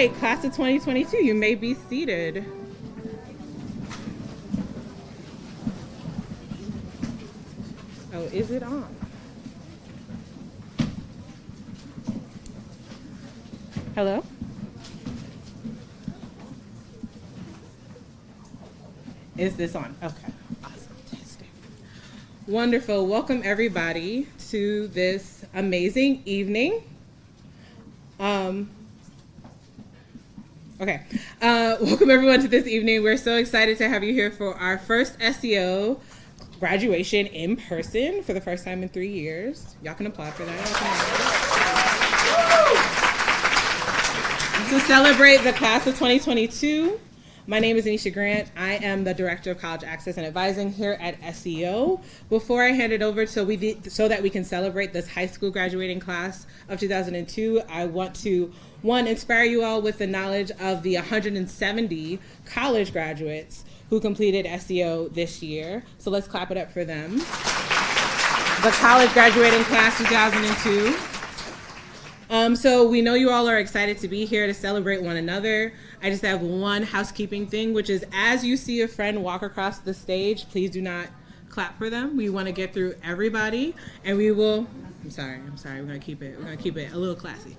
right, class of 2022, you may be seated. Oh, is it on? Hello? Is this on? Okay, awesome. Testing. Wonderful. Welcome everybody to this amazing evening. Welcome everyone to this evening. We're so excited to have you here for our first SEO graduation in person for the first time in 3 years. Y'all can applaud for that. To celebrate the class of 2022, my name is Anisha Grant. I am the Director of College Access and Advising here at SEO. Before I hand it over so that we can celebrate this high school graduating class of 2002, I want to, one, inspire you all with the knowledge of the 170 college graduates who completed SEO this year. So let's clap it up for them. The college graduating class 2002. So we know you all are excited to be here to celebrate one another. I just have one housekeeping thing, which is as you see a friend walk across the stage, please do not clap for them. We want to get through everybody, and we will. I'm sorry. We're gonna keep it a little classy.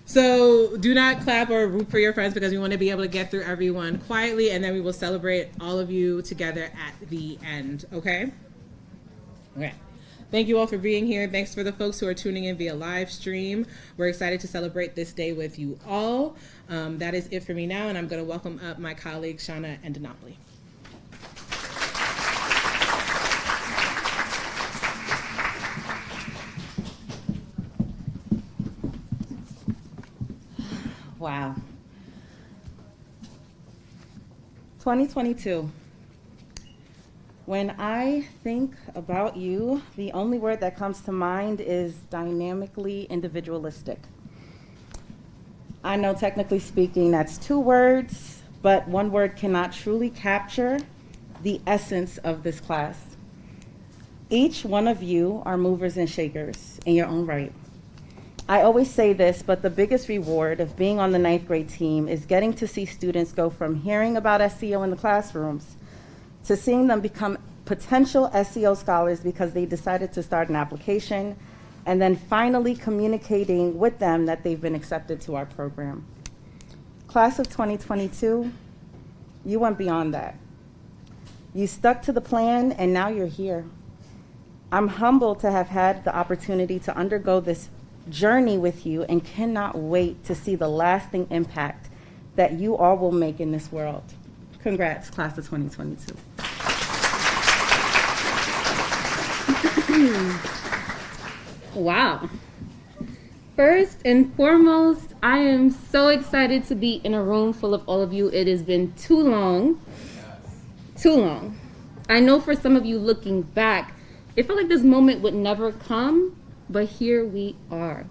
So do not clap or root for your friends because we want to be able to get through everyone quietly, and then we will celebrate all of you together at the end. Okay. Okay. Thank you all for being here. Thanks for the folks who are tuning in via live stream. We're excited to celebrate this day with you all. That is it for me now, and I'm going to welcome up my colleagues, Shauna and Denopoli. Wow. 2022. When I think about you, the only word that comes to mind is dynamically individualistic. I know technically speaking that's 2 words, but 1 word cannot truly capture the essence of this class. Each one of you are movers and shakers in your own right. I always say this, but the biggest reward of being on the 9th grade team is getting to see students go from hearing about SEO in the classrooms to seeing them become potential SEO scholars because they decided to start an application, and then finally communicating with them that they've been accepted to our program. Class of 2022, you went beyond that. You stuck to the plan, and now you're here. I'm humbled to have had the opportunity to undergo this journey with you and cannot wait to see the lasting impact that you all will make in this world. Congrats, class of 2022. Wow. First and foremost, I am so excited to be in a room full of all of you. It has been too long. I know for some of you looking back, it felt like this moment would never come, but here we are.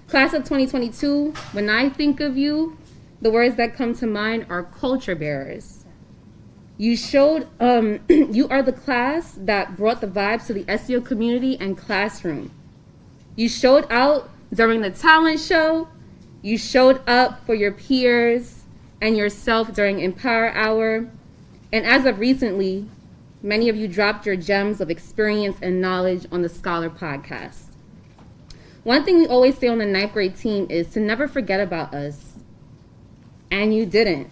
Class of 2022, when I think of you, the words that come to mind are culture bearers. You showed, you are the class that brought the vibes to the SEO community and classroom. You showed out during the talent show. You showed up for your peers and yourself during Empower Hour. And as of recently, many of you dropped your gems of experience and knowledge on the Scholar podcast. One thing we always say on the 9th grade team is to never forget about us. And you didn't.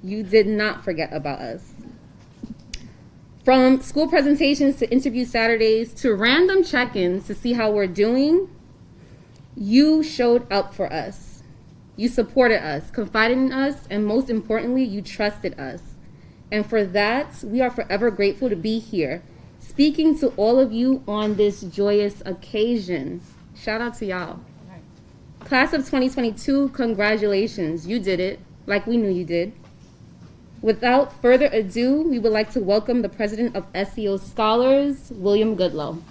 You did not forget about us. From school presentations to interview Saturdays to random check-ins to see how we're doing, you showed up for us. You supported us, confided in us, and most importantly, you trusted us. And for that, we are forever grateful to be here, speaking to all of you on this joyous occasion. Shout out to y'all. Class of 2022, congratulations. You did it, like we knew you did. Without further ado, we would like to welcome the president of SEO Scholars, William Goodlow.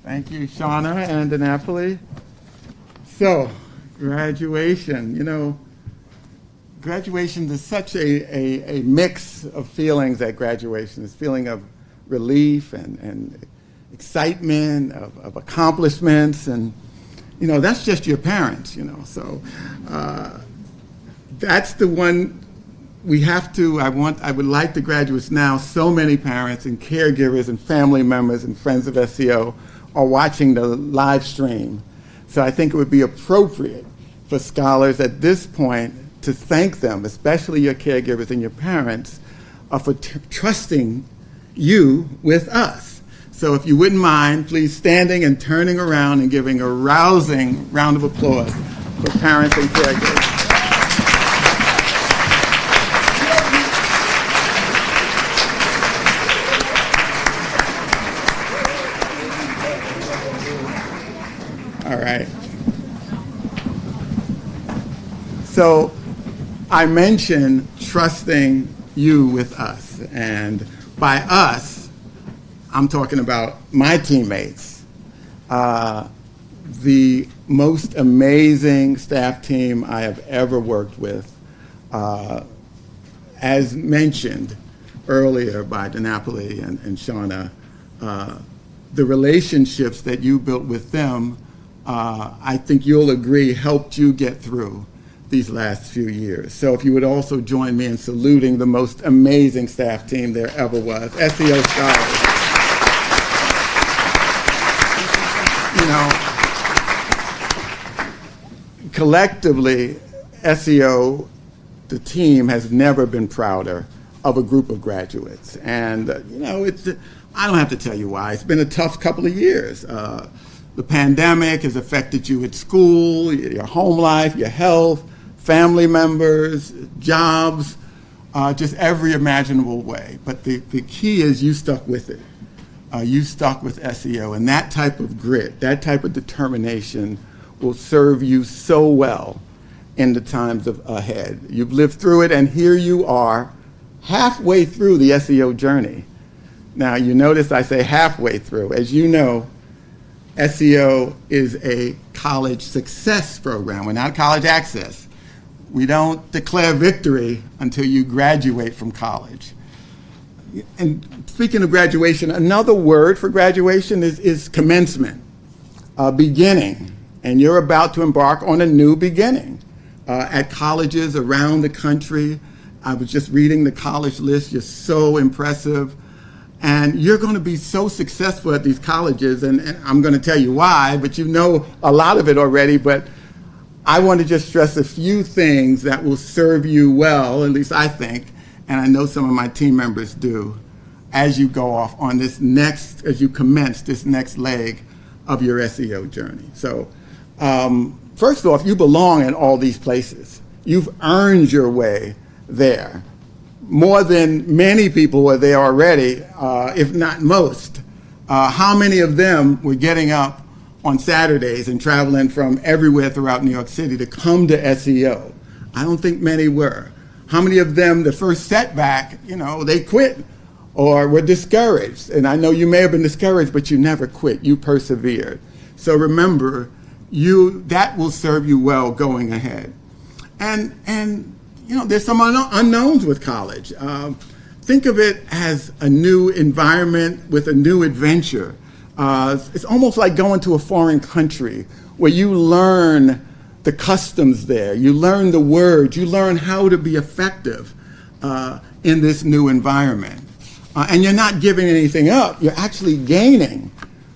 Thank you, Shauna and Denopoli. So, graduation, graduation is such a mix of feelings at graduation. This feeling of relief and excitement, of accomplishments, and that's just your parents, So that's the one we have to. I would like the graduates now. So many parents and caregivers and family members and friends of SEO are watching the live stream. So I think it would be appropriate for scholars at this point to thank them, especially your caregivers and your parents, for trusting you with us. So if you wouldn't mind, please standing and turning around and giving a rousing round of applause for parents and caregivers. All right. So I mentioned trusting you with us, and by us, I'm talking about my teammates, the most amazing staff team I have ever worked with. As mentioned earlier by DiNapoli and Shauna, the relationships that you built with them, I think you'll agree, helped you get through these last few years. So if you would also join me in saluting the most amazing staff team there ever was, SEO Scholars. Collectively, SEO, the team, has never been prouder of a group of graduates. And, I don't have to tell you why. It's been a tough couple of years. The pandemic has affected you at school, your home life, your health, family members, jobs, just every imaginable way. But the key is you stuck with it. You stuck with SEO, and that type of grit, that type of determination will serve you so well in the times ahead. You've lived through it, and here you are halfway through the SEO journey. Now, you notice I say halfway through. As you know, SEO is a college success program. We're not college access. We don't declare victory until you graduate from college. And speaking of graduation, another word for graduation is commencement, beginning. And you're about to embark on a new beginning. At colleges around the country, I was just reading the college list, just so impressive. And you're going to be so successful at these colleges, and I'm going to tell you why, but you know a lot of it already. But I want to just stress a few things that will serve you well, at least I think, and I know some of my team members do, as you go off on this next, as you commence this next leg of your SEO journey. So first off, you belong in all these places. You've earned your way there. More than many people were there already, if not most. How many of them were getting up on Saturdays and traveling from everywhere throughout New York City to come to SEO? I don't think many were. How many of them, the first setback, they quit or were discouraged? And I know you may have been discouraged, but you never quit. You persevered. So remember, that will serve you well going ahead. And there's some unknowns with college. Think of it as a new environment with a new adventure. It's almost like going to a foreign country where you learn the customs there, you learn the words, you learn how to be effective in this new environment. And you're not giving anything up, you're actually gaining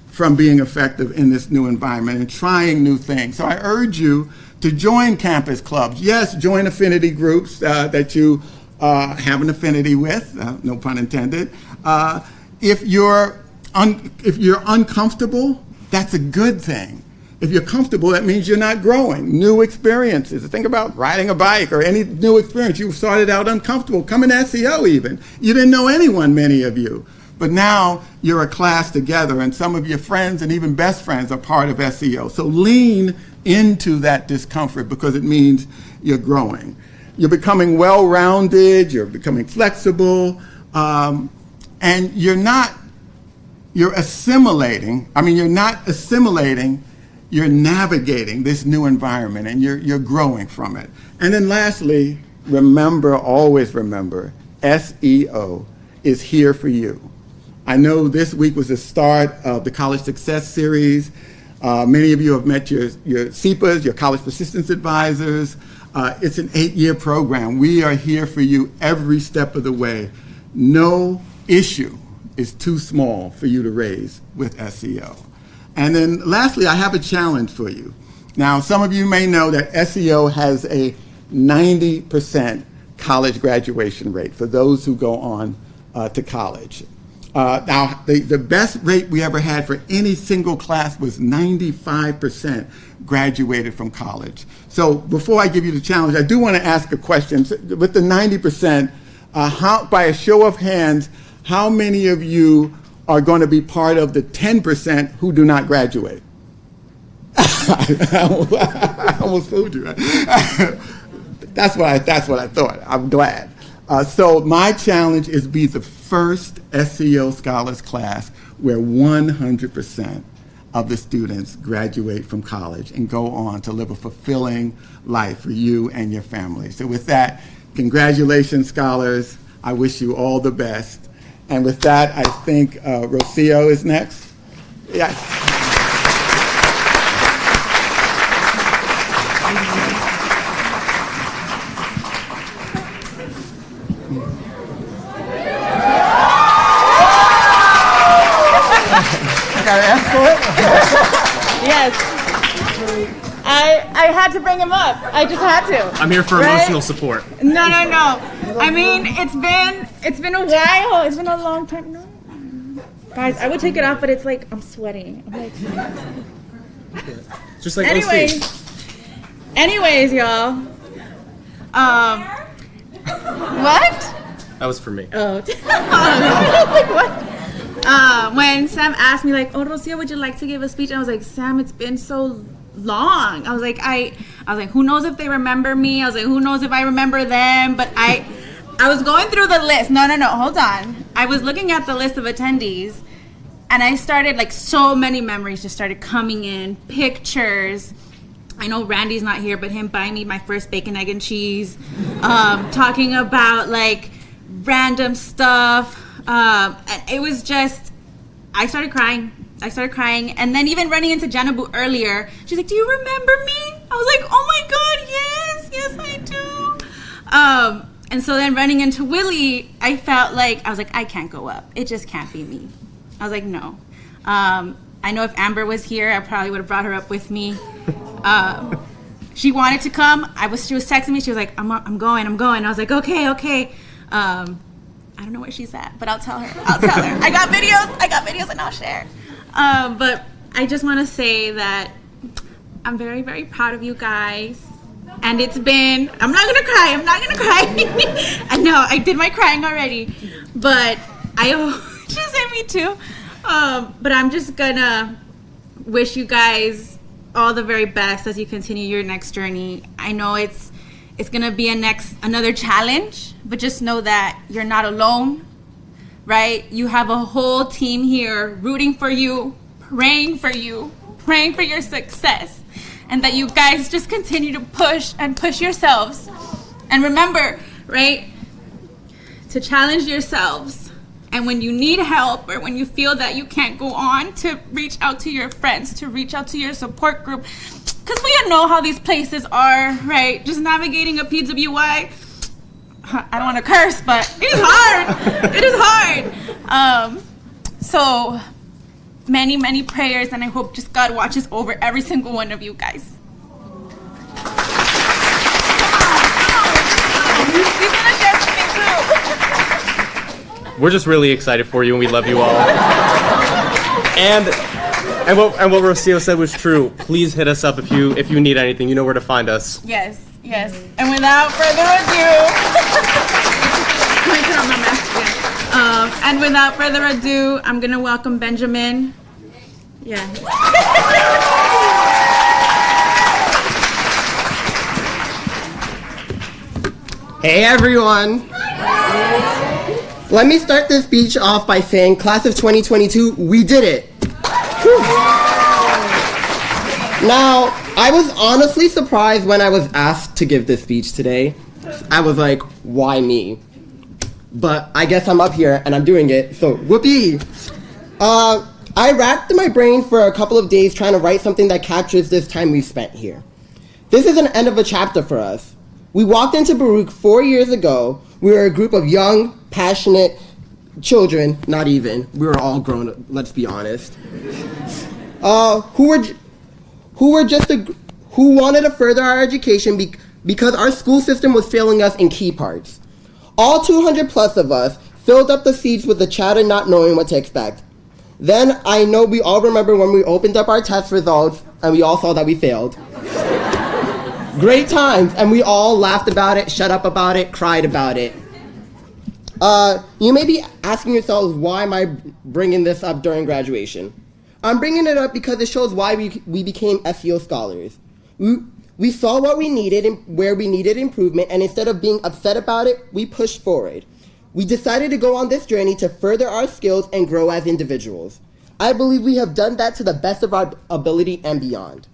from being effective in this new environment and trying new things. So I urge you to join campus clubs. Yes, join affinity groups that you have an affinity with, no pun intended. If you're uncomfortable, that's a good thing. If you're comfortable, that means you're not growing. New experiences. Think about riding a bike or any new experience. You started out uncomfortable, coming to SEO even. You didn't know anyone, many of you. But now you're a class together, and some of your friends and even best friends are part of SEO. So lean into that discomfort because it means you're growing. You're becoming well-rounded, you're becoming flexible, and you're assimilating. You're not assimilating, you're navigating this new environment, and you're growing from it. And then lastly, remember, always remember, SEO is here for you. I know this week was the start of the College Success Series. Many of you have met your CEPAs, your College Persistence Advisors. It's an 8-year program. We are here for you every step of the way. No issue is too small for you to raise with SEO. And then lastly, I have a challenge for you. Now, some of you may know that SEO has a 90% college graduation rate for those who go on to college. Now, the best rate we ever had for any single class was 95% graduated from college. So before I give you the challenge, I do want to ask a question. With the 90%, by a show of hands, how many of you are going to be part of the 10% who do not graduate? I almost fooled you, right? That's what I thought. I'm glad. So my challenge is be the first SEO Scholars class where 100% of the students graduate from college and go on to live a fulfilling life for you and your family. So with that, congratulations, scholars. I wish you all the best. And with that, I think Rocio is next. Yes. Yes. I had to bring him up. I just had to. I'm here for emotional support. No. I mean, it's been a while. It's been a long time. No. Guys, I would take it off, but it's like I'm sweating. I'm like, Just like anyways, y'all. What? That was for me. Oh. Like, what? When Sam asked me, like, oh, Rocio, would you like to give a speech? I was like, Sam, it's been so long. I was like, who knows if they remember me? I was like, who knows if I remember them? But I was going through the list. No, hold on. I was looking at the list of attendees, and I started, like, so many memories just started coming in. Pictures. I know Randy's not here, but him buying me my first bacon, egg, and cheese. Talking about, like, random stuff. And it was just, I started crying, and then even running into Janabu earlier, she's like, do you remember me? I was like, oh my god, yes I do. And so then running into Willie, I felt like, I was like, I can't go up, it just can't be me. I was like, no. I know if Amber was here, I probably would have brought her up with me. She wanted to come. She was texting me, she was like, I'm going. I was like, okay. I don't know where she's at, but I'll tell her. I got videos and I'll share. But I just want to say that I'm very, very proud of you guys. And it's been, I'm not going to cry. I know, I did my crying already. But she said me too. But I'm just going to wish you guys all the very best as you continue your next journey. I know it's going to be another challenge, but just know that you're not alone, right? You have a whole team here rooting for you, praying for your success, and that you guys just continue to push yourselves. And remember, right, to challenge yourselves. And when you need help or when you feel that you can't go on, to reach out to your friends, to reach out to your support group. Because we all know how these places are, right? Just navigating a PWI. I don't want to curse, but it is hard. So many, many prayers, and I hope just God watches over every single one of you guys. He's gonna share something too. We're just really excited for you, and we love you all. And what Rocio said was true. Please hit us up if you need anything. You know where to find us. Yes. And without further ado, I'm gonna welcome Benjamin. Yeah. Hey everyone! Let me start this speech off by saying, class of 2022, we did it! Whew. Now, I was honestly surprised when I was asked to give this speech today. I was like, why me? But I guess I'm up here and I'm doing it, so whoopee! I racked my brain for a couple of days trying to write something that captures this time we've spent here. This is an end of a chapter for us. We walked into Baruch 4 years ago. We were a group of young, passionate children, not even. We were all grown up, let's be honest. Who wanted to further our education because our school system was failing us in key parts. All 200 plus of us filled up the seats with the chatter, not knowing what to expect. Then I know we all remember when we opened up our test results and we all saw that we failed. Great times, and we all laughed about it, shut up about it, cried about it. You may be asking yourselves, why am I bringing this up during graduation? I'm bringing it up because it shows why we became SEO scholars. We saw what we needed and where we needed improvement, and instead of being upset about it, we pushed forward. We decided to go on this journey to further our skills and grow as individuals. I believe we have done that to the best of our ability and beyond.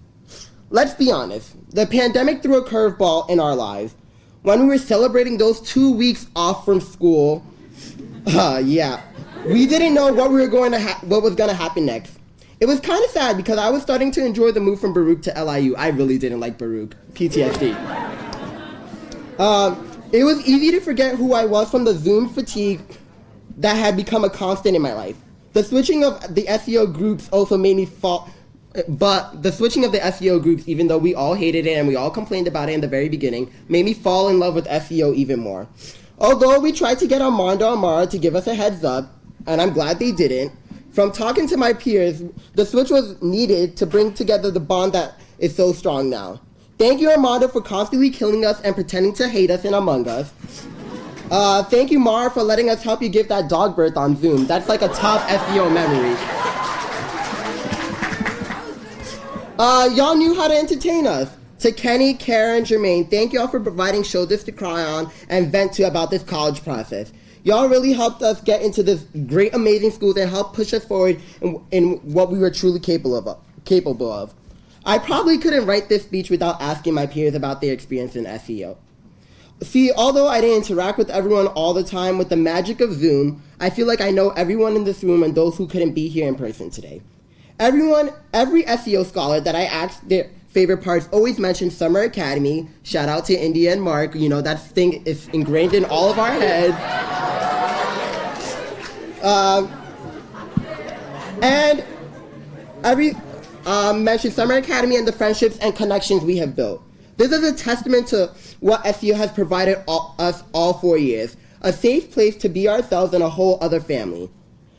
Let's be honest, the pandemic threw a curveball in our lives. When we were celebrating those 2 weeks off from school, we didn't know what was going to happen next. It was kind of sad because I was starting to enjoy the move from Baruch to LIU. I really didn't like Baruch, PTSD. It was easy to forget who I was from the Zoom fatigue that had become a constant in my life. The switching of the SEO groups also made me fall, but the switching of the SEO groups, even though we all hated it and we all complained about it in the very beginning, made me fall in love with SEO even more. Although we tried to get Armando and Mara to give us a heads up, and I'm glad they didn't, from talking to my peers, the switch was needed to bring together the bond that is so strong now. Thank you, Armando, for constantly killing us and pretending to hate us in Among Us. Thank you, Mara, for letting us help you give that dog birth on Zoom. That's like a top SEO memory. Y'all knew how to entertain us. To Kenny, Karen, Jermaine, thank y'all for providing shoulders to cry on and vent to about this college process. Y'all really helped us get into this great, amazing school and helped push us forward in what we were truly capable of. I probably couldn't write this speech without asking my peers about their experience in SEO. See, although I didn't interact with everyone all the time, with the magic of Zoom, I feel like I know everyone in this room and those who couldn't be here in person today. Every SEO scholar that I asked their favorite parts always mentions Summer Academy. Shout out to India and Mark. You know, that thing is ingrained in all of our heads. And every mentioned Summer Academy and the friendships and connections we have built. This is a testament to what SEO has provided us all 4 years, a safe place to be ourselves and a whole other family.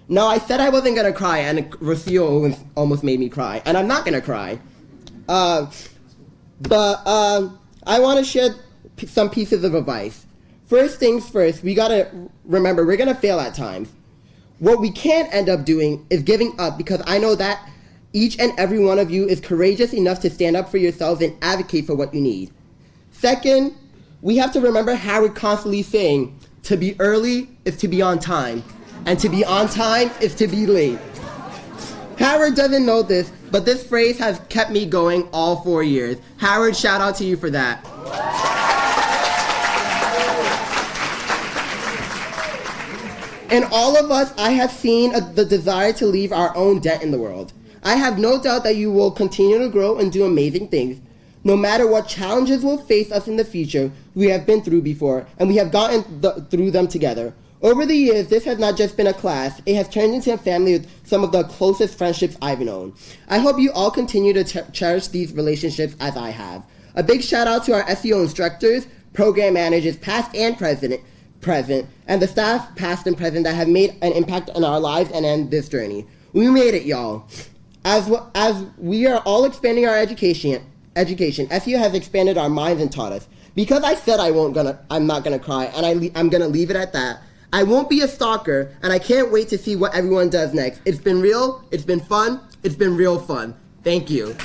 Now, I said I wasn't going to cry, and Rocio almost made me cry, and I'm not going to cry. But I want to share some pieces of advice. First things first, we got to remember we're going to fail at times. What we can't end up doing is giving up, because I know that each and every one of you is courageous enough to stand up for yourselves and advocate for what you need. Second, we have to remember Howard constantly saying, to be early is to be on time, and to be on time is to be late. Howard doesn't know this, but this phrase has kept me going all 4 years. Howard, shout out to you for that. In all of us, I have seen the desire to leave our own dent in the world. I have no doubt that you will continue to grow and do amazing things. No matter what challenges will face us in the future, we have been through before, and we have gotten through them together. Over the years, this has not just been a class, it has turned into a family with some of the closest friendships I've known. I hope you all continue to cherish these relationships as I have. A big shout out to our SEO instructors, program managers, past and present, and the staff, past and present, that have made an impact on our lives and in this journey. We made it, y'all. As we are all expanding our education, SEO has expanded our minds and taught us. Because I said I'm not gonna cry, and I'm gonna leave it at that. I won't be a stalker, and I can't wait to see what everyone does next. It's been real, it's been fun, it's been real fun. Thank you.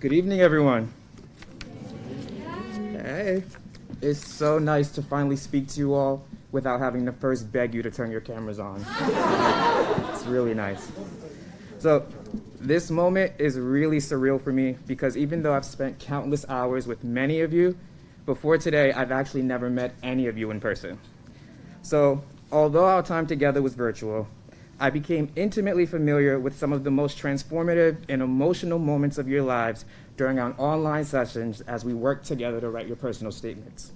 Good evening, everyone. Hey, it's so nice to finally speak to you all without having to first beg you to turn your cameras on. It's really nice. So, this moment is really surreal for me because even though I've spent countless hours with many of you, before today, I've actually never met any of you in person. So, although our time together was virtual, I became intimately familiar with some of the most transformative and emotional moments of your lives during our online sessions as we worked together to write your personal statements.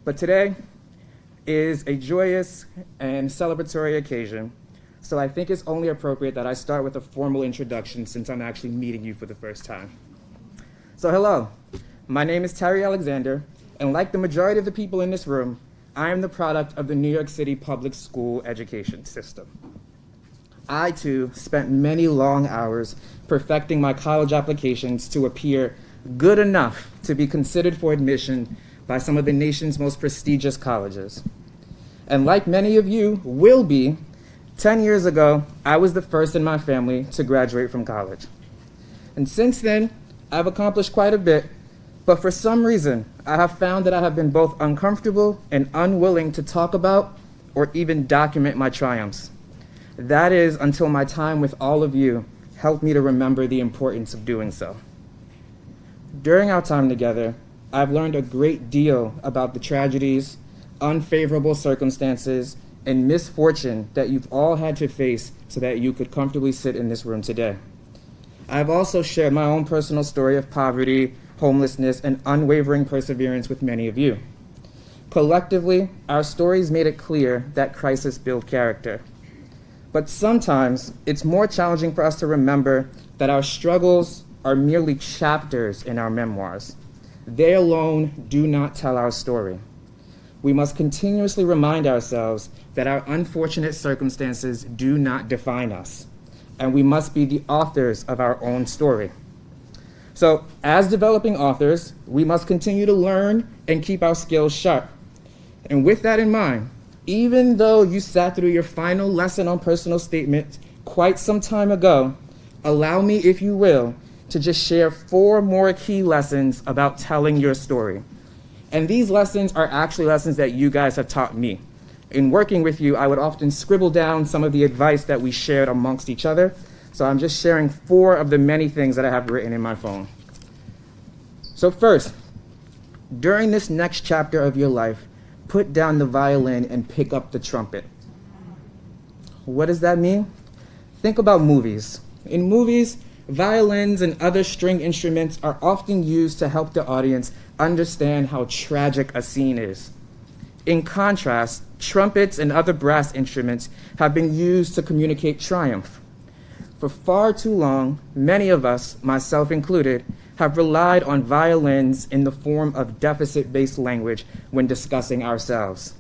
But today is a joyous and celebratory occasion, so I think it's only appropriate that I start with a formal introduction since I'm actually meeting you for the first time. So hello, my name is Terry Alexander, and like the majority of the people in this room, I am the product of the New York City public school education system. I, too, spent many long hours perfecting my college applications to appear good enough to be considered for admission by some of the nation's most prestigious colleges. And like many of you will be, 10 years ago, I was the first in my family to graduate from college. And since then, I've accomplished quite a bit, but for some reason, I have found that I have been both uncomfortable and unwilling to talk about or even document my triumphs. That is until my time with all of you helped me to remember the importance of doing so. During our time together, I've learned a great deal about the tragedies, unfavorable circumstances, and misfortune that you've all had to face so that you could comfortably sit in this room today. I've also shared my own personal story of poverty, homelessness, and unwavering perseverance with many of you. Collectively, our stories made it clear that crisis builds character. But sometimes it's more challenging for us to remember that our struggles are merely chapters in our memoirs. They alone do not tell our story. We must continuously remind ourselves that our unfortunate circumstances do not define us, and we must be the authors of our own story. So, as developing authors, we must continue to learn and keep our skills sharp. And with that in mind, even though you sat through your final lesson on personal statements quite some time ago, allow me, if you will, to just share 4 more key lessons about telling your story. And these lessons are actually lessons that you guys have taught me. In working with you, I would often scribble down some of the advice that we shared amongst each other. So I'm just sharing 4 of the many things that I have written in my phone. So first, during this next chapter of your life, put down the violin and pick up the trumpet. What does that mean? Think about movies. In movies, violins and other string instruments are often used to help the audience understand how tragic a scene is. In contrast, trumpets and other brass instruments have been used to communicate triumph. For far too long, many of us, myself included, have relied on violins in the form of deficit-based language when discussing ourselves.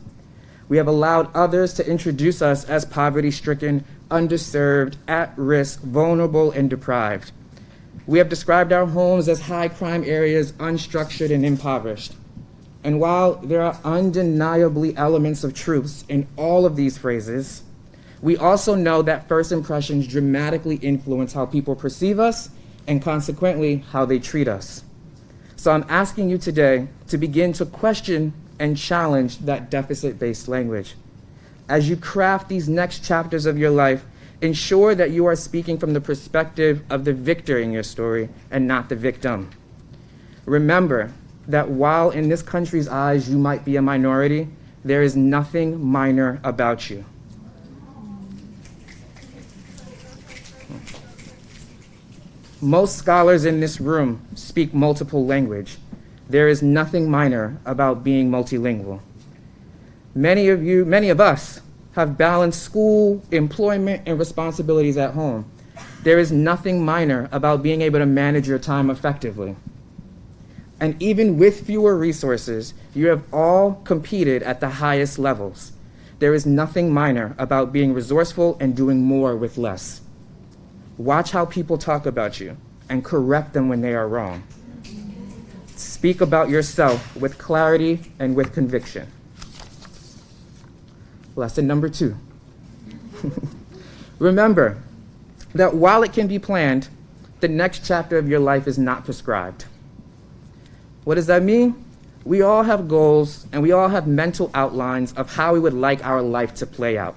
We have allowed others to introduce us as poverty-stricken, underserved, at-risk, vulnerable, and deprived. We have described our homes as high-crime areas, unstructured and impoverished. And while there are undeniably elements of truth in all of these phrases, we also know that first impressions dramatically influence how people perceive us and consequently how they treat us. So I'm asking you today to begin to question and challenge that deficit-based language. As you craft these next chapters of your life, ensure that you are speaking from the perspective of the victor in your story and not the victim. Remember that while in this country's eyes you might be a minority, there is nothing minor about you. Most scholars in this room speak multiple language. There is nothing minor about being multilingual. Many of us have balanced school, employment, and responsibilities at home. There is nothing minor about being able to manage your time effectively. And even with fewer resources, you have all competed at the highest levels. There is nothing minor about being resourceful and doing more with less. Watch how people talk about you and correct them when they are wrong. Speak about yourself with clarity and with conviction. Lesson number 2. Remember that while it can be planned, the next chapter of your life is not prescribed. What does that mean? We all have goals and we all have mental outlines of how we would like our life to play out.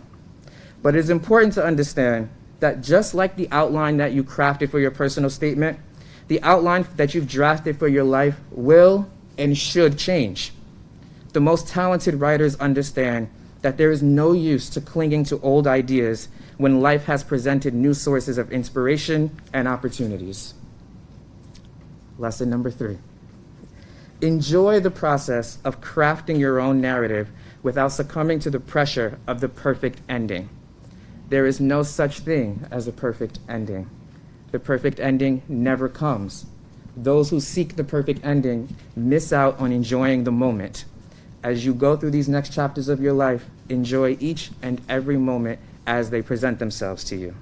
But it is important to understand that just like the outline that you crafted for your personal statement, the outline that you've drafted for your life will and should change. The most talented writers understand that there is no use to clinging to old ideas when life has presented new sources of inspiration and opportunities. Lesson number 3. Enjoy the process of crafting your own narrative without succumbing to the pressure of the perfect ending. There is no such thing as a perfect ending. The perfect ending never comes. Those who seek the perfect ending miss out on enjoying the moment. As you go through these next chapters of your life, enjoy each and every moment as they present themselves to you.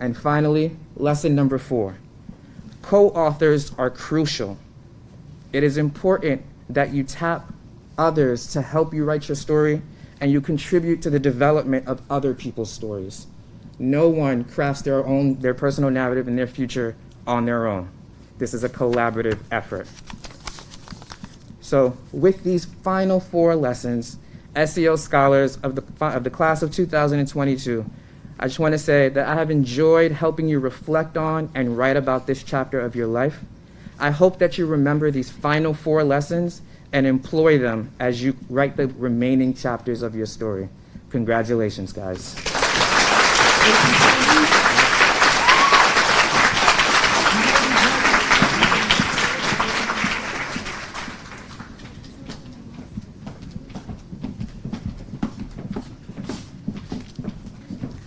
And finally, lesson number 4. Co-authors are crucial. It is important that you tap others to help you write your story and you contribute to the development of other people's stories. No one crafts their personal narrative and their future on their own. This is a collaborative effort. So with these final 4 lessons, SEO scholars of the class of 2022, I just want to say that I have enjoyed helping you reflect on and write about this chapter of your life. I hope that you remember these final 4 lessons and employ them as you write the remaining chapters of your story. Congratulations, guys.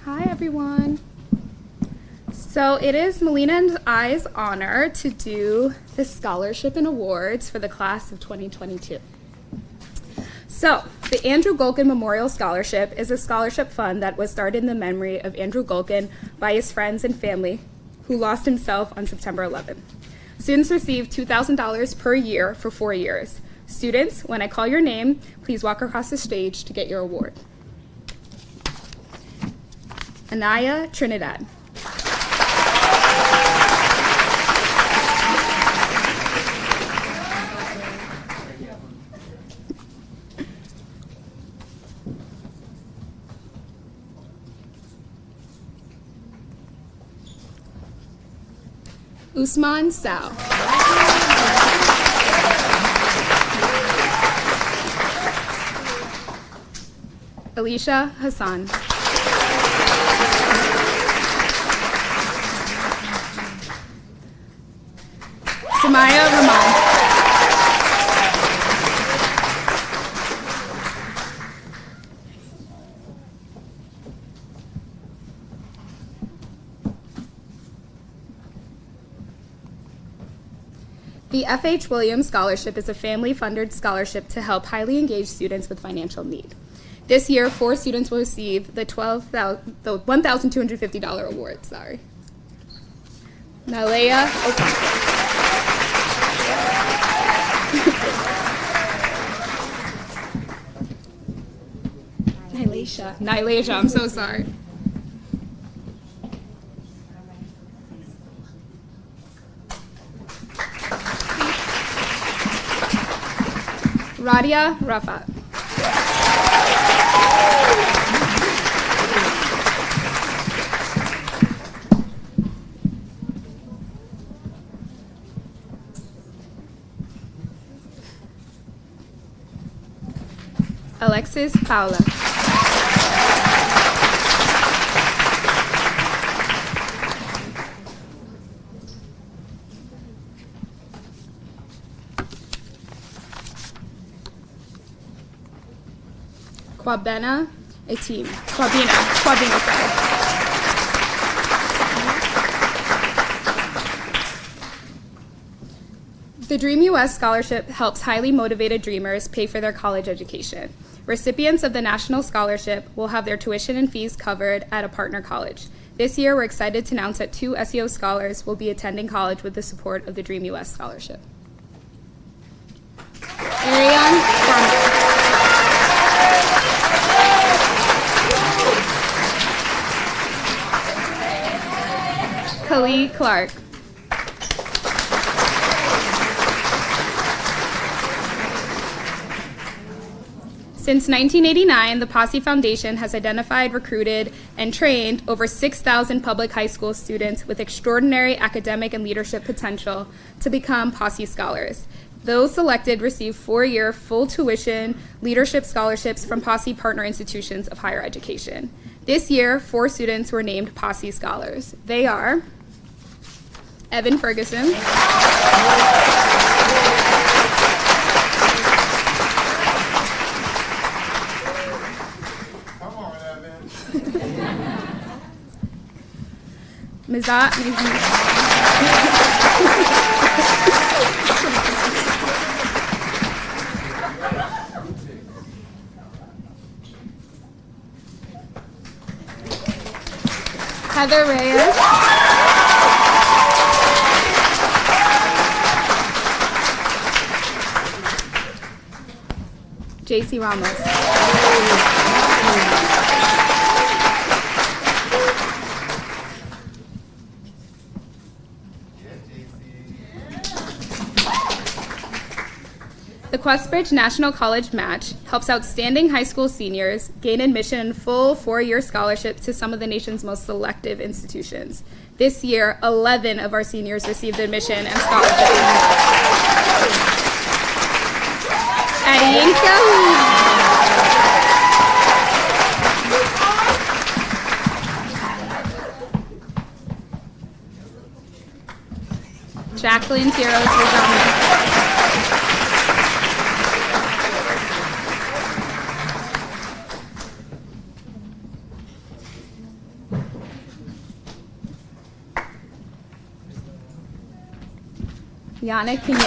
Hi, everyone. So it is Melina and I's honor to do the scholarship and awards for the class of 2022. So the Andrew Gulkin Memorial Scholarship is a scholarship fund that was started in the memory of Andrew Gulkin by his friends and family who lost himself on September 11. Students receive $2,000 per year for 4 years. Students, when I call your name, please walk across the stage to get your award. Anaya Trinidad. Usman Sao. Alicia Hassan. Samaya Rahman. The F.H. Williams Scholarship is a family-funded scholarship to help highly engaged students with financial need. This year, 4 students will receive the $1,250 award. Nalea Okonkwo. Nylasia, I'm so sorry. Radia Rafat. Alexis Paula. Kwabena Etim. Kwabena, sorry. The Dream US Scholarship helps highly motivated dreamers pay for their college education. Recipients of the National Scholarship will have their tuition and fees covered at a partner college. This year, we're excited to announce that 2 SEO scholars will be attending college with the support of the Dream US Scholarship. Ariane Farmer. Khalid Clark. Since 1989, the Posse Foundation has identified, recruited, and trained over 6,000 public high school students with extraordinary academic and leadership potential to become Posse Scholars. Those selected receive 4-year full tuition leadership scholarships from Posse partner institutions of higher education. This year, 4 students were named Posse Scholars. They are Evan Ferguson, Mizat Heather Reyes, JC Ramos. The Questbridge National College Match helps outstanding high school seniors gain admission and full 4-year scholarships to some of the nation's most selective institutions. This year, 11 of our seniors received admission and scholarships. Ayinka Jacqueline Tiros Rizana. Yannick Pineda.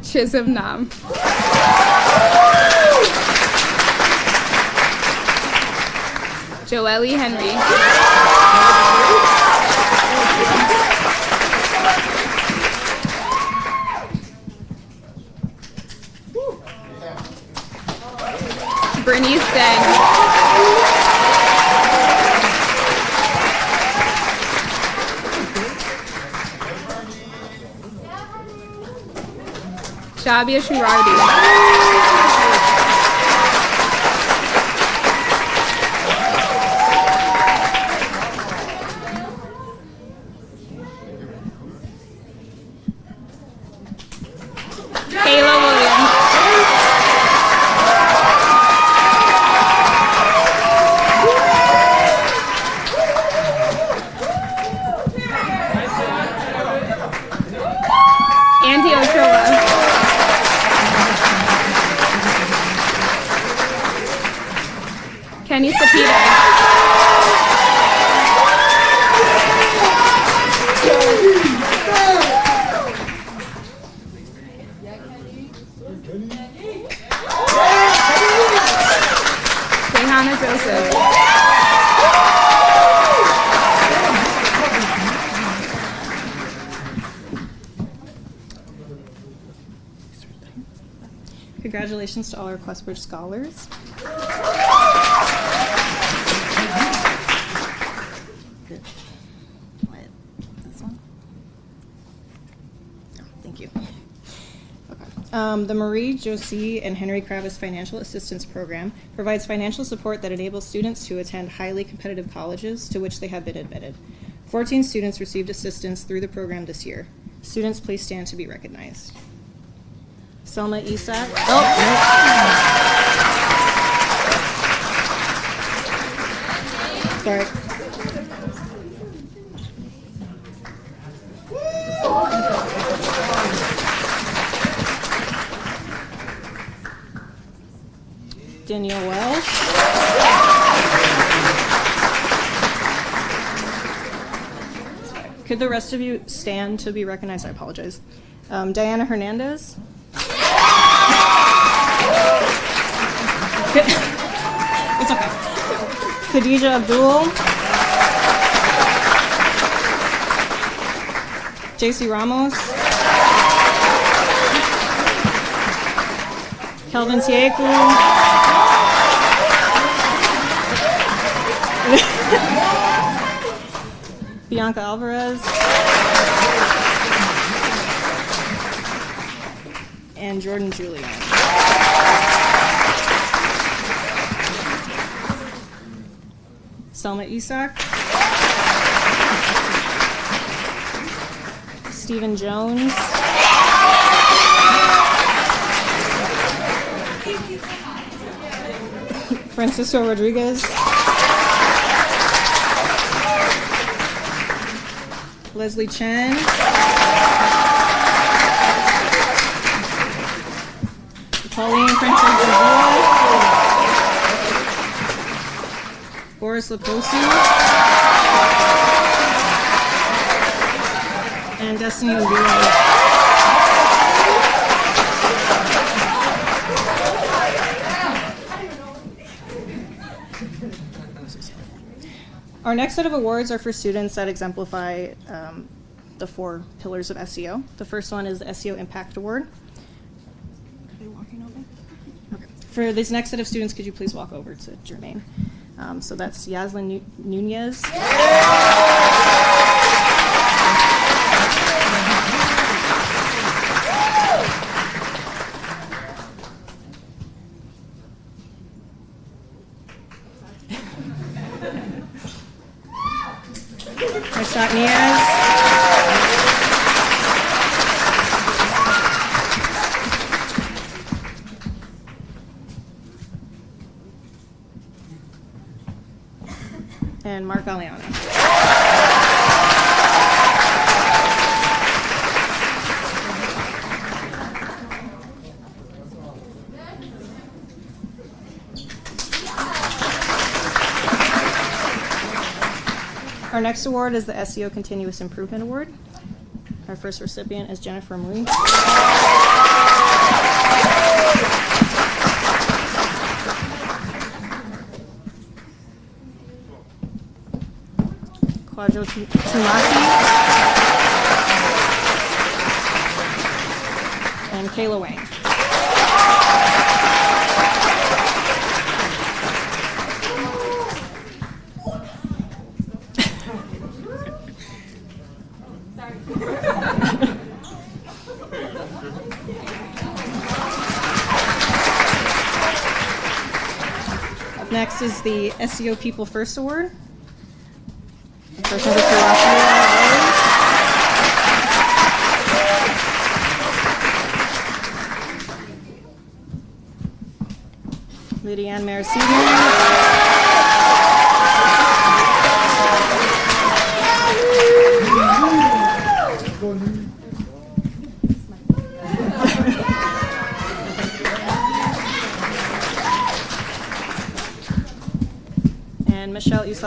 Chisholm Nam. Joelle Henry. Bernice Deng. Shabia Shurardi. Kayla Williams. Andy Ochoa. Kenny Sapita. Tehana Joseph. Congratulations to all our Questbridge scholars. This one? Oh, thank you. Okay. The Marie, Josie, and Henry Kravis Financial Assistance Program provides financial support that enables students to attend highly competitive colleges to which they have been admitted. 14 students received assistance through the program this year. Students, please stand to be recognized. Selma Isak. Sorry. Danielle Welsh. Could the rest of you stand to be recognized? I apologize. Diana Hernandez. It's okay. Khadija Abdul. JC Ramos. Kelvin Tieku. Bianca Alvarez. And Jordan Julian. Selma Isak. Stephen Jones. Francisco Rodriguez. Leslie Chen. Pauline Francis Dubois. Boris Laposi. And Destiny Uribe. Our next set of awards are for students that exemplify the 4 pillars of SEO. The first one is the SEO Impact Award. Are they walking over? Okay. For this next set of students, could you please walk over to Jermaine? So that's Yaslin Nunez. Mirsat Niaz. And Mark Galeano. Our next award is the SEO Continuous Improvement Award. Our first recipient is Jennifer Marie. Quadro Tumasi. And Kayla Wang. Up next is the SEO People First Award. First one is for Rafael Rose. Lydianne Maracino. And Michelle Islas.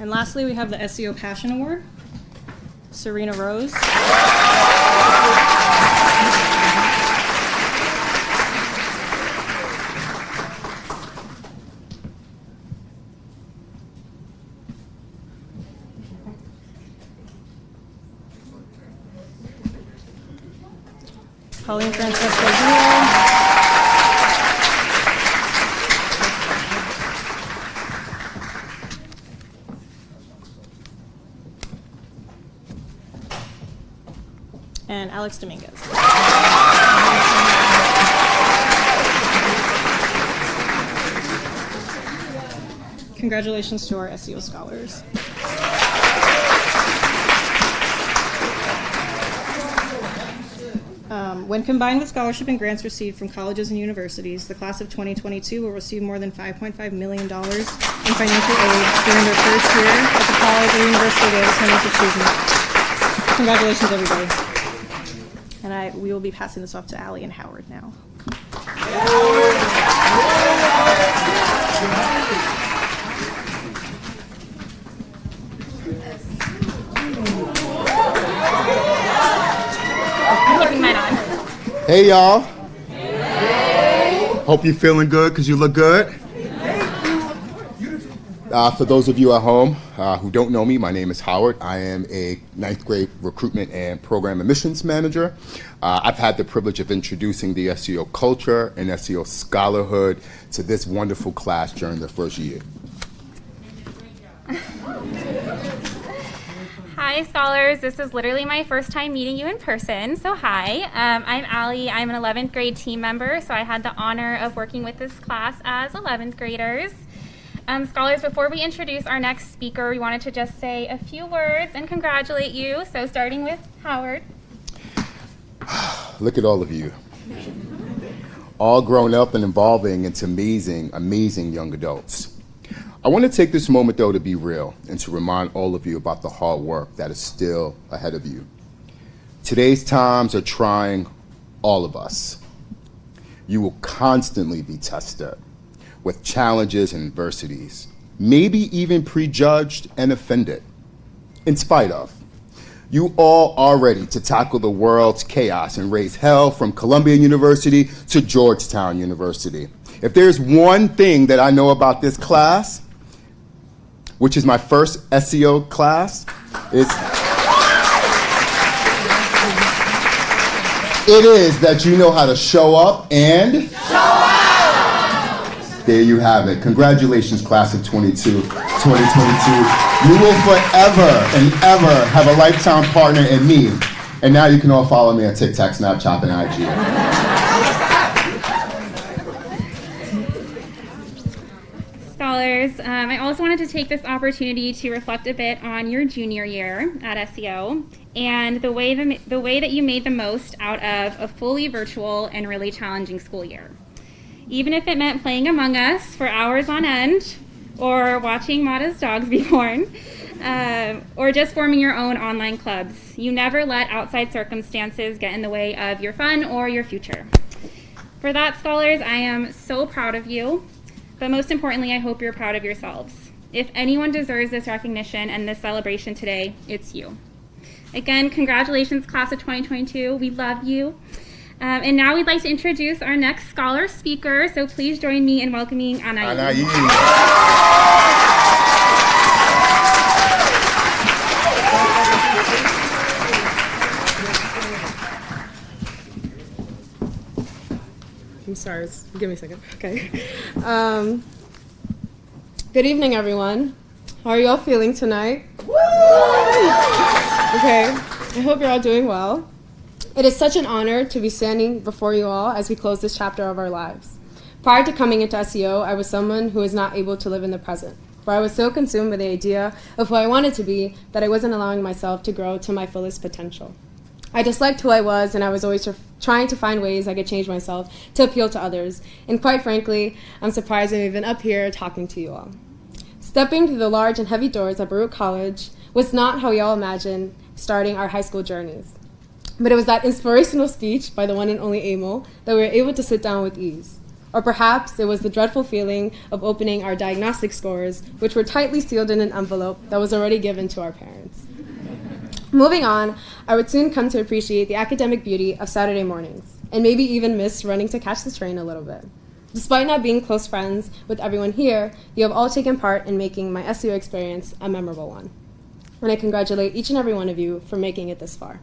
And lastly, we have the SEO Passion Award, Serena Rose. Pauline Francesca Zero. And Alex Dominguez. Congratulations to our SEO scholars. When combined with scholarship and grants received from colleges and universities, the class of 2022 will receive more than $5.5 million in financial aid during their first year at the college or university of financial achievement. Congratulations, everybody. And we will be passing this off to Allie and Howard now. Hey, y'all. Hey. Hope you're feeling good because you look good. For those of you at home who don't know me, my name is Howard. I am a 9th grade recruitment and program admissions manager. I've had the privilege of introducing the SEO culture and SEO scholarhood to this wonderful class during the first year. Hi, scholars. This is literally my first time meeting you in person, so hi. I'm Allie. I'm an 11th grade team member, so I had the honor of working with this class as 11th graders. Scholars, before we introduce our next speaker, we wanted to just say a few words and congratulate you. So starting with Howard. Look at all of you. All grown up and evolving into amazing, amazing young adults. I want to take this moment, though, to be real and to remind all of you about the hard work that is still ahead of you. Today's times are trying all of us. You will constantly be tested with challenges and adversities, maybe even prejudged and offended. In spite of, you all are ready to tackle the world's chaos and raise hell from Columbia University to Georgetown University. If there's one thing that I know about this class, which is my first SEO class, it is that you know how to show up and show out. There you have it. Congratulations, class of 2022. You will forever and ever have a lifetime partner in me. And now you can all follow me on TikTok, Snapchat, and IG. Scholars, I also wanted to take this opportunity to reflect a bit on your junior year at SEO and the way that you made the most out of a fully virtual and really challenging school year. Even if it meant playing Among Us for hours on end, or watching Mata's dogs be born, or just forming your own online clubs, you never let outside circumstances get in the way of your fun or your future. For that, scholars, I am so proud of you, but most importantly, I hope you're proud of yourselves. If anyone deserves this recognition and this celebration today, it's you. Again, congratulations, class of 2022. We love you. And now we'd like to introduce our next scholar speaker, so please join me in welcoming Anaï. I'm sorry, give me a second. Okay. Good evening, everyone. How are you all feeling tonight? Okay, I hope you're all doing well. It is such an honor to be standing before you all as we close this chapter of our lives. Prior to coming into SEO, I was someone who was not able to live in the present, for I was so consumed with the idea of who I wanted to be that I wasn't allowing myself to grow to my fullest potential. I disliked who I was, and I was always trying to find ways I could change myself to appeal to others. And quite frankly, I'm surprised I'm even up here talking to you all. Stepping through the large and heavy doors at Baruch College was not how we all imagined starting our high school journeys. But it was that inspirational speech by the one and only Emil that we were able to sit down with ease. Or perhaps it was the dreadful feeling of opening our diagnostic scores, which were tightly sealed in an envelope that was already given to our parents. Moving on, I would soon come to appreciate the academic beauty of Saturday mornings, and maybe even miss running to catch the train a little bit. Despite not being close friends with everyone here, you have all taken part in making my SEO experience a memorable one. And I congratulate each and every one of you for making it this far.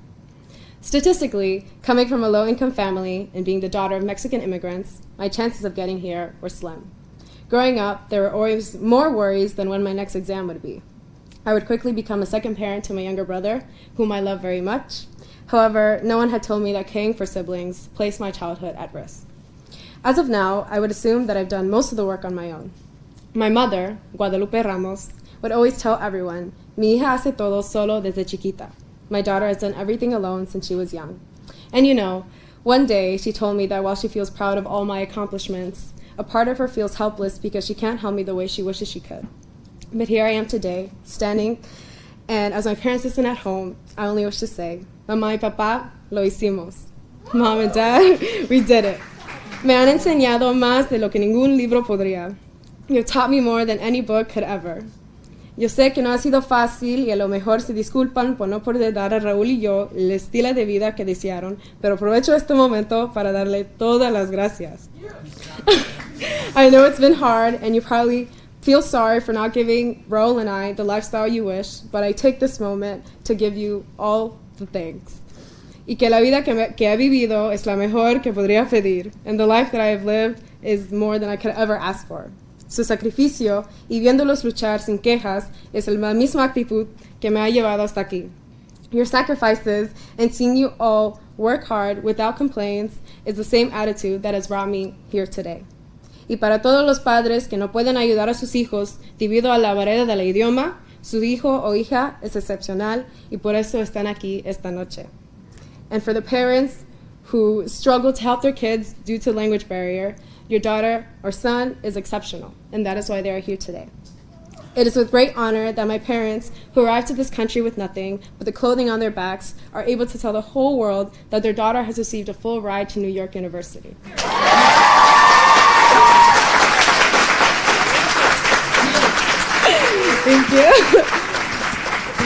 Statistically, coming from a low-income family and being the daughter of Mexican immigrants, my chances of getting here were slim. Growing up, there were always more worries than when my next exam would be. I would quickly become a second parent to my younger brother, whom I love very much. However, no one had told me that caring for siblings placed my childhood at risk. As of now, I would assume that I've done most of the work on my own. My mother, Guadalupe Ramos, would always tell everyone, mi hija hace todo solo desde chiquita. My daughter has done everything alone since she was young. And you know, one day she told me that while she feels proud of all my accomplishments, a part of her feels helpless because she can't help me the way she wishes she could. But here I am today, standing, and as my parents listen at home, I only wish to say, Mamá y Papá, lo hicimos. Mom and Dad, we did it. Me han enseñado más de lo que ningún libro podría. You've taught me more than any book could ever. Yo sé que no ha sido fácil y a lo mejor se disculpan por no poder dar a Raúl y yo el estilo de vida que desearon, pero aprovecho este momento para darle todas las gracias. I know it's been hard and you probably feel sorry for not giving Raul and I the lifestyle you wish, but I take this moment to give you all the things. Y que la vida que he vivido es la mejor que podría pedir, and the life that I have lived is more than I could ever ask for. Su sacrificio y viéndolos luchar sin quejas es la misma actitud que me ha llevado hasta aquí. Your sacrifices and seeing you all work hard without complaints is the same attitude that has brought me here today. Y para todos los padres que no pueden ayudar a sus hijos debido a la barrera del idioma, su hijo o hija es excepcional y por eso están aquí esta noche. And for the parents who struggle to help their kids due to language barrier, your daughter or son is exceptional, and that is why they are here today. It is with great honor that my parents, who arrived to this country with nothing but the clothing on their backs, are able to tell the whole world that their daughter has received a full ride to New York University. Thank you.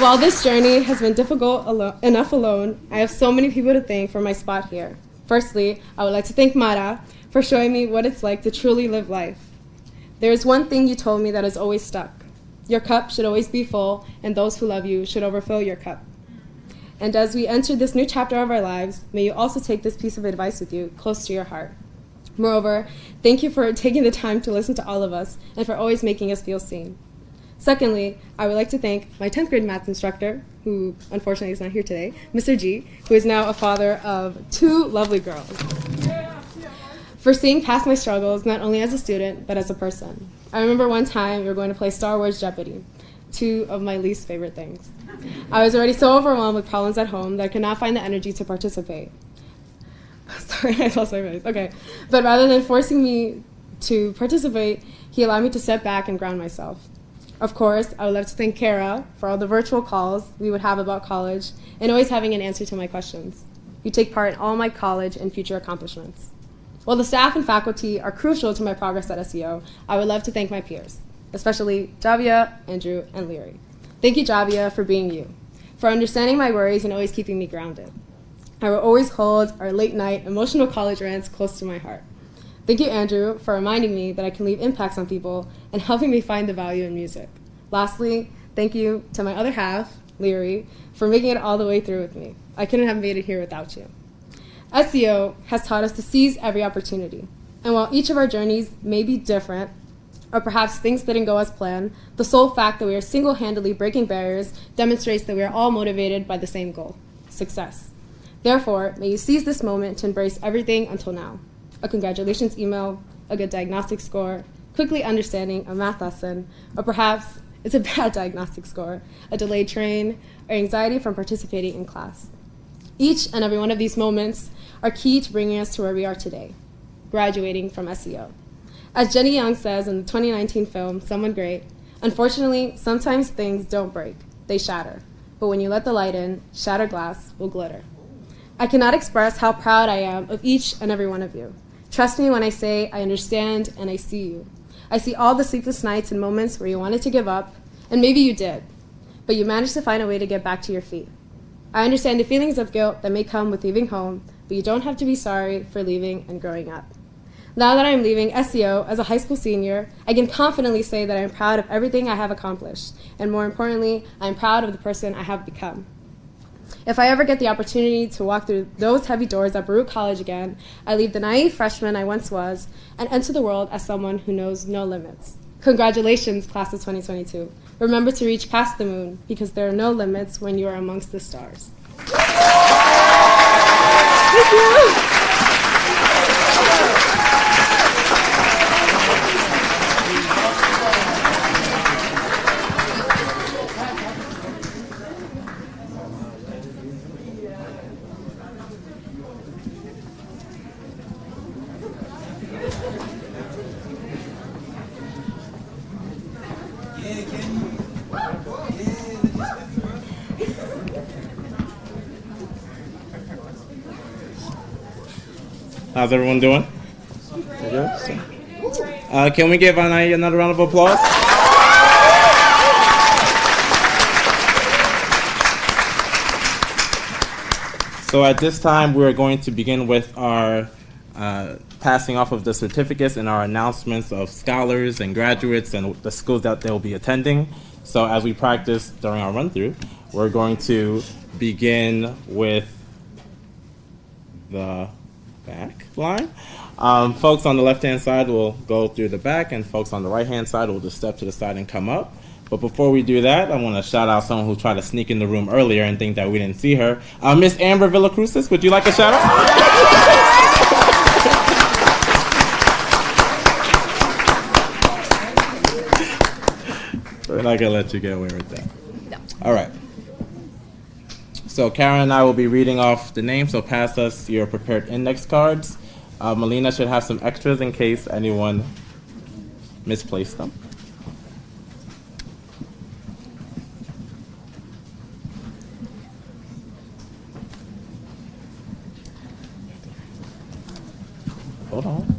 While this journey has been difficult enough alone, I have so many people to thank for my spot here. Firstly, I would like to thank Mara for showing me what it's like to truly live life. There is one thing you told me that has always stuck. Your cup should always be full, and those who love you should overfill your cup. And as we enter this new chapter of our lives, may you also take this piece of advice with you close to your heart. Moreover, thank you for taking the time to listen to all of us and for always making us feel seen. Secondly, I would like to thank my 10th grade math instructor, who unfortunately is not here today, Mr. G, who is now a father of 2 lovely girls, for seeing past my struggles not only as a student, but as a person. I remember one time we were going to play Star Wars Jeopardy, 2 of my least favorite things. I was already so overwhelmed with problems at home that I could not find the energy to participate. Sorry, I lost my voice. Okay. But rather than forcing me to participate, he allowed me to step back and ground myself. Of course, I would love to thank Kara for all the virtual calls we would have about college and always having an answer to my questions. You take part in all my college and future accomplishments. While the staff and faculty are crucial to my progress at SEO, I would love to thank my peers, especially Javia, Andrew, and Leary. Thank you, Javia, for being you, for understanding my worries and always keeping me grounded. I will always hold our late-night emotional college rants close to my heart. Thank you, Andrew, for reminding me that I can leave impacts on people and helping me find the value in music. Lastly, thank you to my other half, Leary, for making it all the way through with me. I couldn't have made it here without you. SEO has taught us to seize every opportunity. And while each of our journeys may be different, or perhaps things didn't go as planned, the sole fact that we are single-handedly breaking barriers demonstrates that we are all motivated by the same goal, success. Therefore, may you seize this moment to embrace everything until now. A congratulations email, a good diagnostic score, quickly understanding a math lesson, or perhaps it's a bad diagnostic score, a delayed train, or anxiety from participating in class. Each and every one of these moments are key to bringing us to where we are today, graduating from SEO. As Jenny Young says in the 2019 film, Someone Great, unfortunately, sometimes things don't break, they shatter. But when you let the light in, shattered glass will glitter. I cannot express how proud I am of each and every one of you. Trust me when I say I understand and I see you. I see all the sleepless nights and moments where you wanted to give up, and maybe you did, but you managed to find a way to get back to your feet. I understand the feelings of guilt that may come with leaving home, but you don't have to be sorry for leaving and growing up. Now that I am leaving SEO as a high school senior, I can confidently say that I am proud of everything I have accomplished, and more importantly, I am proud of the person I have become. If I ever get the opportunity to walk through those heavy doors at Baruch College again, I leave the naive freshman I once was and enter the world as someone who knows no limits. Congratulations, class of 2022. Remember to reach past the moon, because there are no limits when you are amongst the stars. Thank you. How's everyone doing? Can we give Anai another round of applause? So at this time, we're going to begin with our passing off of the certificates and our announcements of scholars and graduates and the schools that they'll be attending. So as we practice during our run-through, we're going to begin with the back line. Folks on the left-hand side will go through the back, and folks on the right-hand side will just step to the side and come up. But before we do that, I want to shout out someone who tried to sneak in the room earlier and think that we didn't see her. Miss Amber Villacruzes, would you like a shout out? We're not going to let you get away with that. No. All right. So Karen and I will be reading off the names, so pass us your prepared index cards. Melina should have some extras in case anyone misplaced them. Hold on.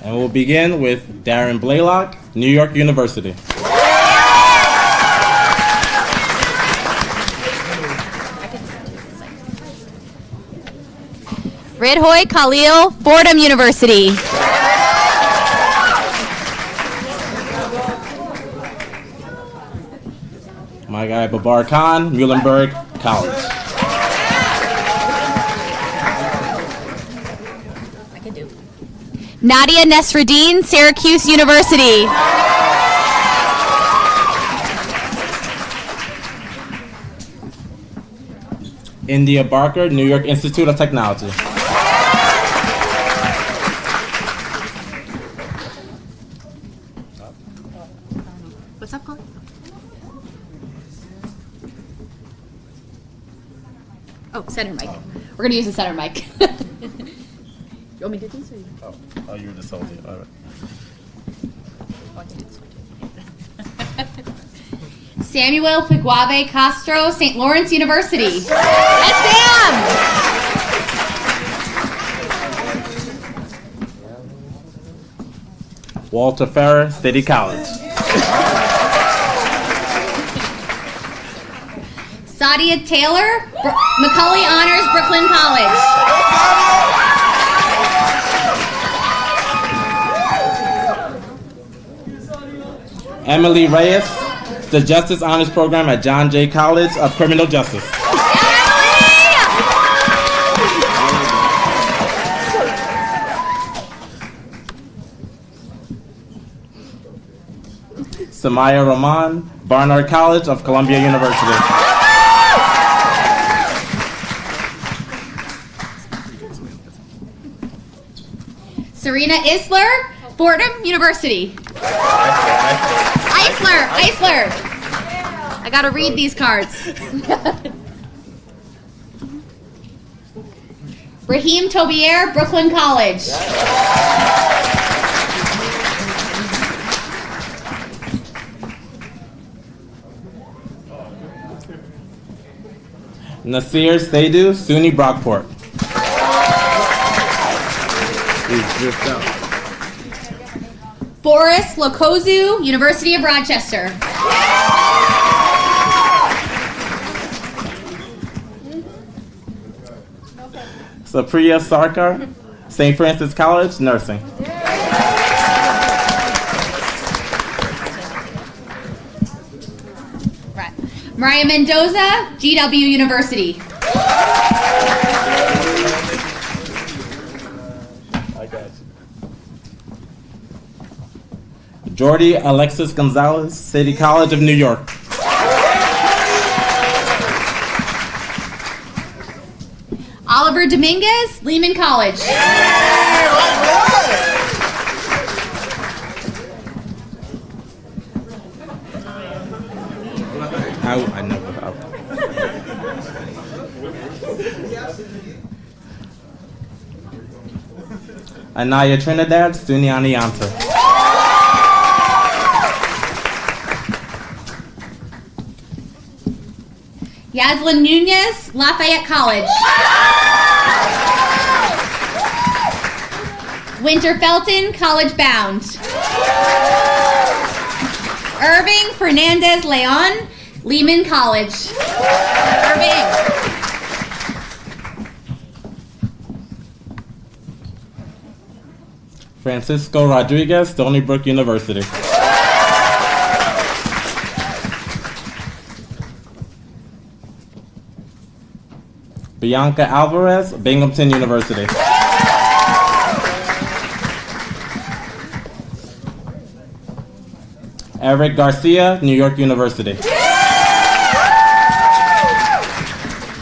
And we'll begin with Darren Blaylock, New York University. Redhoy Khalil, Fordham University. My guy Babar Khan, Muhlenberg College. Nadia Nesruddin, Syracuse University. India Barker, New York Institute of Technology. What's up, Corey? Oh, center mic. We're going to use the center mic. You want me to do this? Or Oh, you were just holding it. All right. Samuel Piguave Castro, St. Lawrence University. Yes, Walter Ferrer, City College. Sadia Taylor, Macaulay Honors, Brooklyn College. Emily Reyes, the Justice Honors Program at John Jay College of Criminal Justice. Samaya Rahman, Barnard College of Columbia University. Serena Isler, Fordham University. Eisler. I gotta read these cards. Raheem Tobier, Brooklyn College. Nasir Seydu, SUNY Brockport. Boris Lokozu, University of Rochester. Supriya Sarkar, St. Francis College, Nursing. Right. Maria Mendoza, GW University. Jordi Alexis Gonzalez, City College of New York. Oliver Dominguez, Lehman College. I never have. Anaya Trinidad, SUNY Alianza. Yaslin Nunez, Lafayette College. Winter Felton, College Bound. Irving Fernandez Leon, Lehman College. Irving. Francisco Rodriguez, Stony Brook University. Bianca Alvarez, Binghamton University. Eric Garcia, New York University.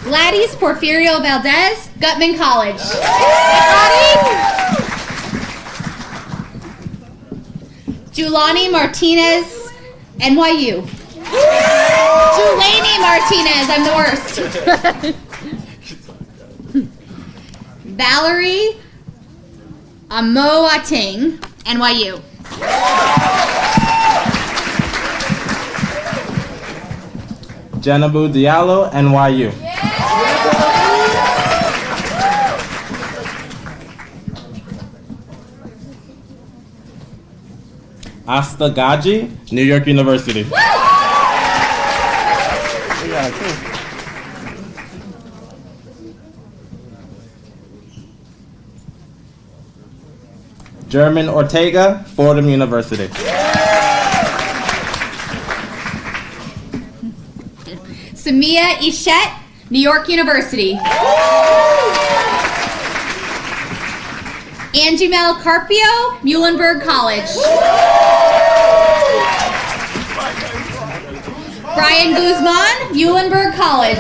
Gladys Porfirio Valdez, Gutman College. Julani Martinez, NYU. Julani Martinez, I'm the worst. Valerie Amoating, NYU. Jenabu Diallo, NYU. Asta Gaji, New York University. German Ortega, Fordham University. Samia Ishet, New York University. Angimel Carpio, Muhlenberg College. Brian Guzman, Muhlenberg College.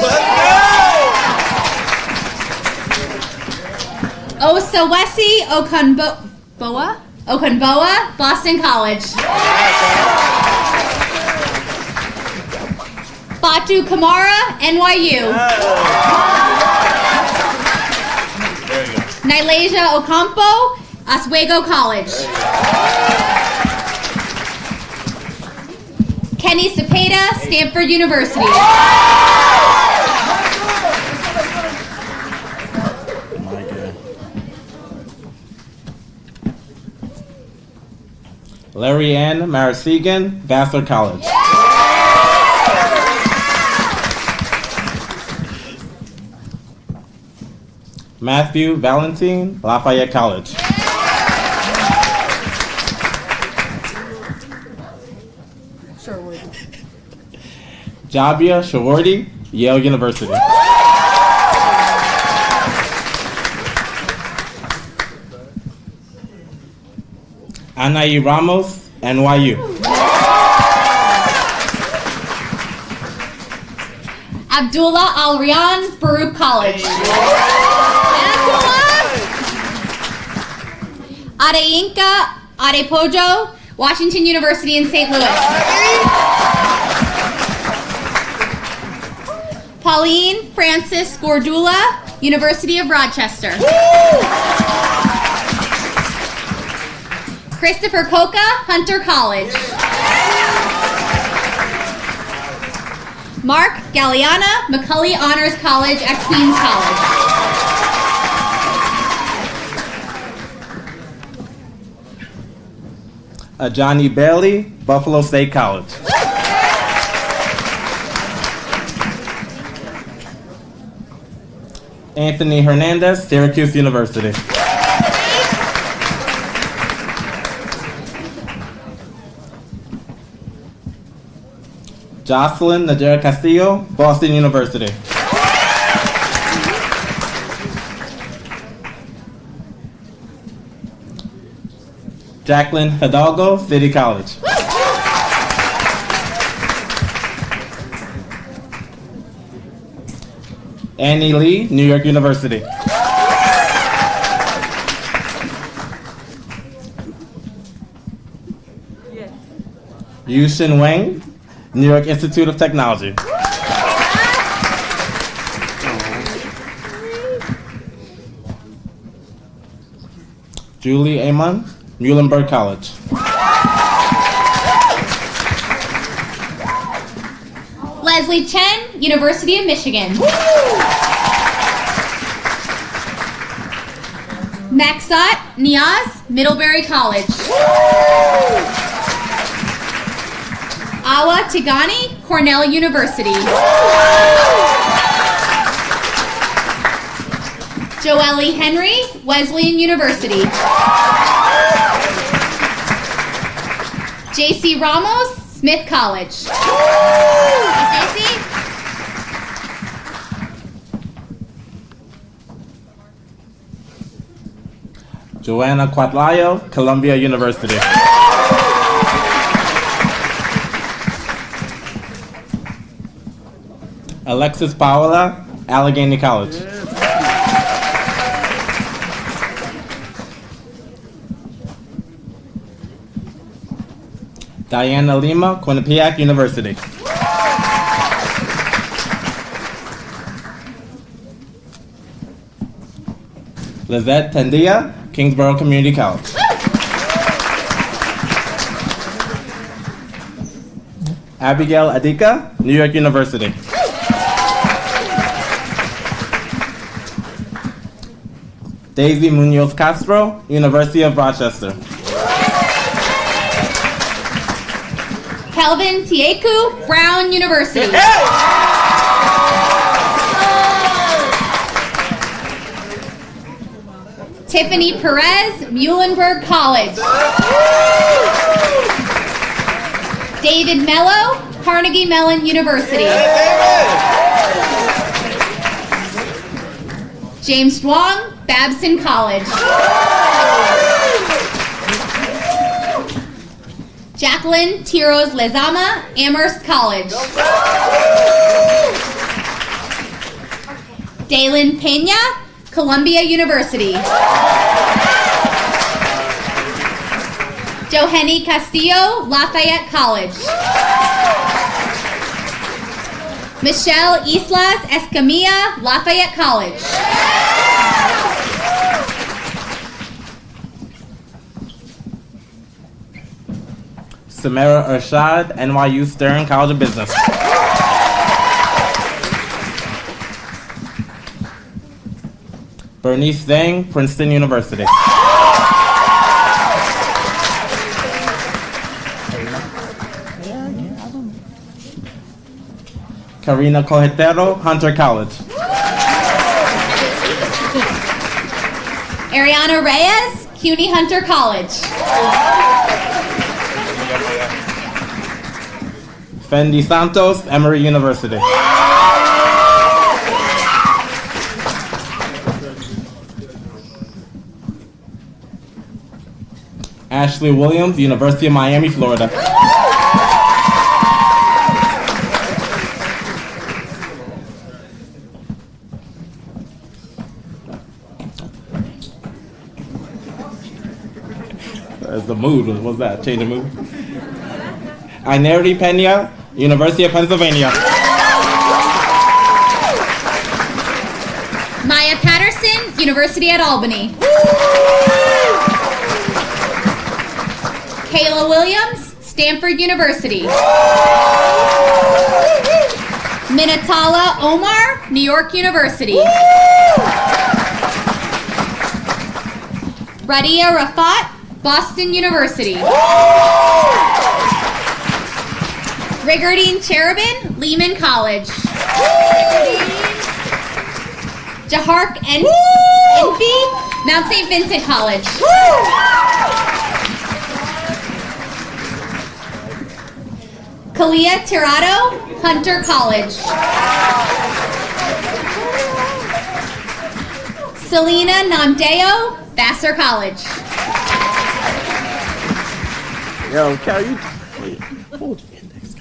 Osawesi Okunboa, Boston College. Batu Kamara, NYU. Nylasia Ocampo, Oswego College. Kenny Cepeda, Stanford University. Larry Ann Marasegan, Vassar College. Matthew Valentin, Lafayette College. Jabia Shawardi, Yale University. Anaí Ramos, NYU. Abdullah Al-Rian, Baruch College. Adeyinka Adepojo, Washington University in St. Louis. Pauline Francis Gordula, University of Rochester. Christopher Coca, Hunter College. Mark Galliana, McCully Honors College at Queens College. Ajani Bailey, Buffalo State College. Anthony Hernandez, Syracuse University. Jocelyn Najera Castillo, Boston University. Jacqueline Hidalgo, City College. Annie Lee, New York University. Yushin Wang, New York Institute of Technology. Julie Amon, Muhlenberg College. Leslie Chen, University of Michigan. Maxat Niaz, Middlebury College. Awa Tigani, Cornell University. Joelle Henry, Wesleyan University. JC Ramos, Smith College. JC? Joanna Cuatlayo, Columbia University. Alexis Paola, Allegheny College. Diana Lima, Quinnipiac University. Lizette Tendia, Kingsborough Community College. Abigail Adika, New York University. Daisy Munoz Castro, University of Rochester. Kelvin Tieku, Brown University. Tiffany Perez, Muhlenberg College. David Mello, Carnegie Mellon University. James Duong, Babson College. Jacqueline Tiros Lezama, Amherst College. Dalen Pena, Columbia University. Johanny Castillo, Lafayette College. Michelle Islas Escamilla, Lafayette College. Samara Ershad, NYU Stern College of Business. Bernice Zhang, Princeton University. Karina Cohetero, Hunter College. Ariana Reyes, CUNY Hunter College. Fendi Santos, Emory University. Ashley Williams, University of Miami, Florida. That's the mood. What's that? Change the mood? Inerity Pena, University of Pennsylvania. Maya Patterson, University at Albany. Kayla Williams, Stanford University. Minatala Omar, New York University. Radia Rafat, Boston University. Rigardine Cherubin, Lehman College. Jahark Enfi, Mount St. Vincent College. Kalia Tirado, Hunter College. Selena Namdeo, Vassar College. Yo, Cal, you hold your index.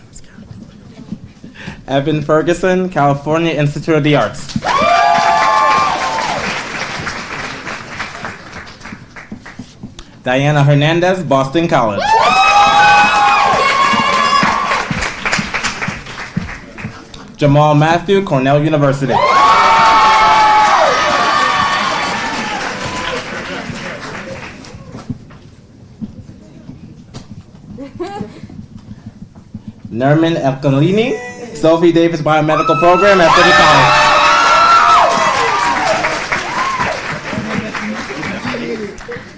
Evan Ferguson, California Institute of the Arts. Diana Hernandez, Boston College. Jamal Matthew, Cornell University. Nerman Elkalini, Sophie Davis Biomedical Program at City College.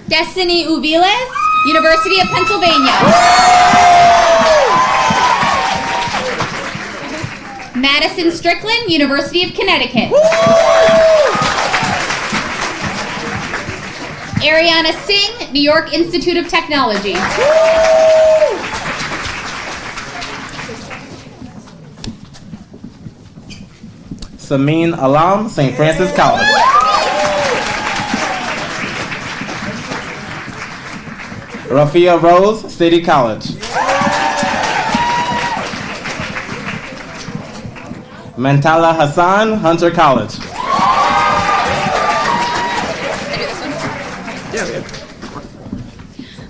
Destiny Uviles, University of Pennsylvania. Madison Strickland, University of Connecticut. Ariana Singh, New York Institute of Technology. Samin Alam, St. Francis College. Rafia Rose, City College. Mentala Hassan, Hunter College.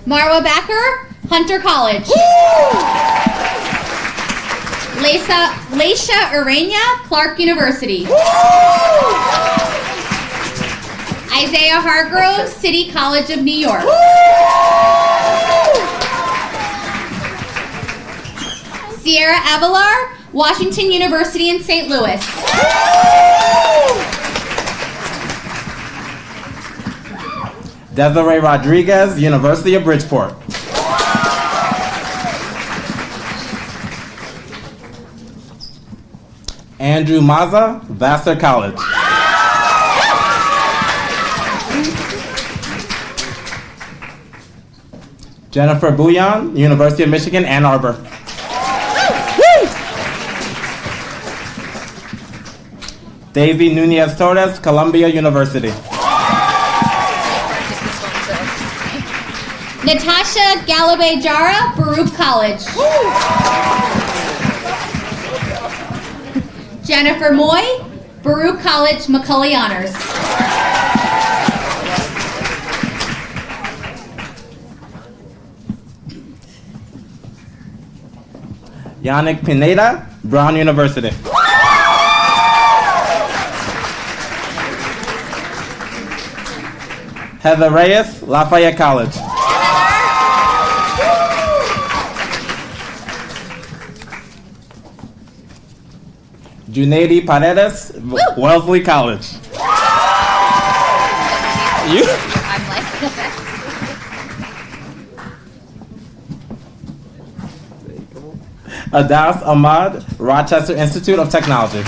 Marwa Backer, Hunter College. Leisha Urania, Clark University. Isaiah Hargrove, City College of New York. Sierra Avalar, Washington University in St. Louis. Desiree Rodriguez, University of Bridgeport. Andrew Maza, Vassar College. Jennifer Bouillon, University of Michigan, Ann Arbor. Daisy Nunez Torres, Columbia University. Natasha Galabay Jara, Baruch College. Jennifer Moy, Baruch College, Macaulay Honors. Yannick Pineda, Brown University. Heather Reyes, Lafayette College. Junaidi Paredes, Wellesley College. You? I'm like, Adas Ahmad, Rochester Institute of Technology.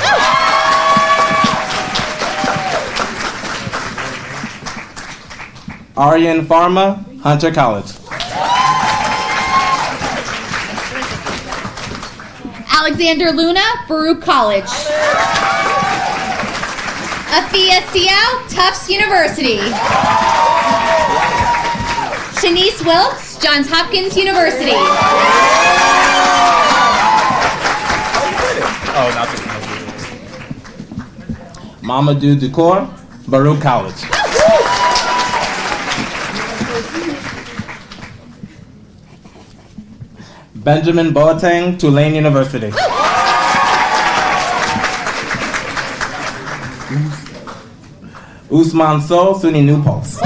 Aryan Pharma, Hunter College. Alexander Luna, Baruch College. Afia Siao, Tufts University. Shanice Wilkes, Johns Hopkins University. Oh, not the Mamadou Ducour, Baruch College. Benjamin Boateng, Tulane University. Usman So, SUNY New Paltz.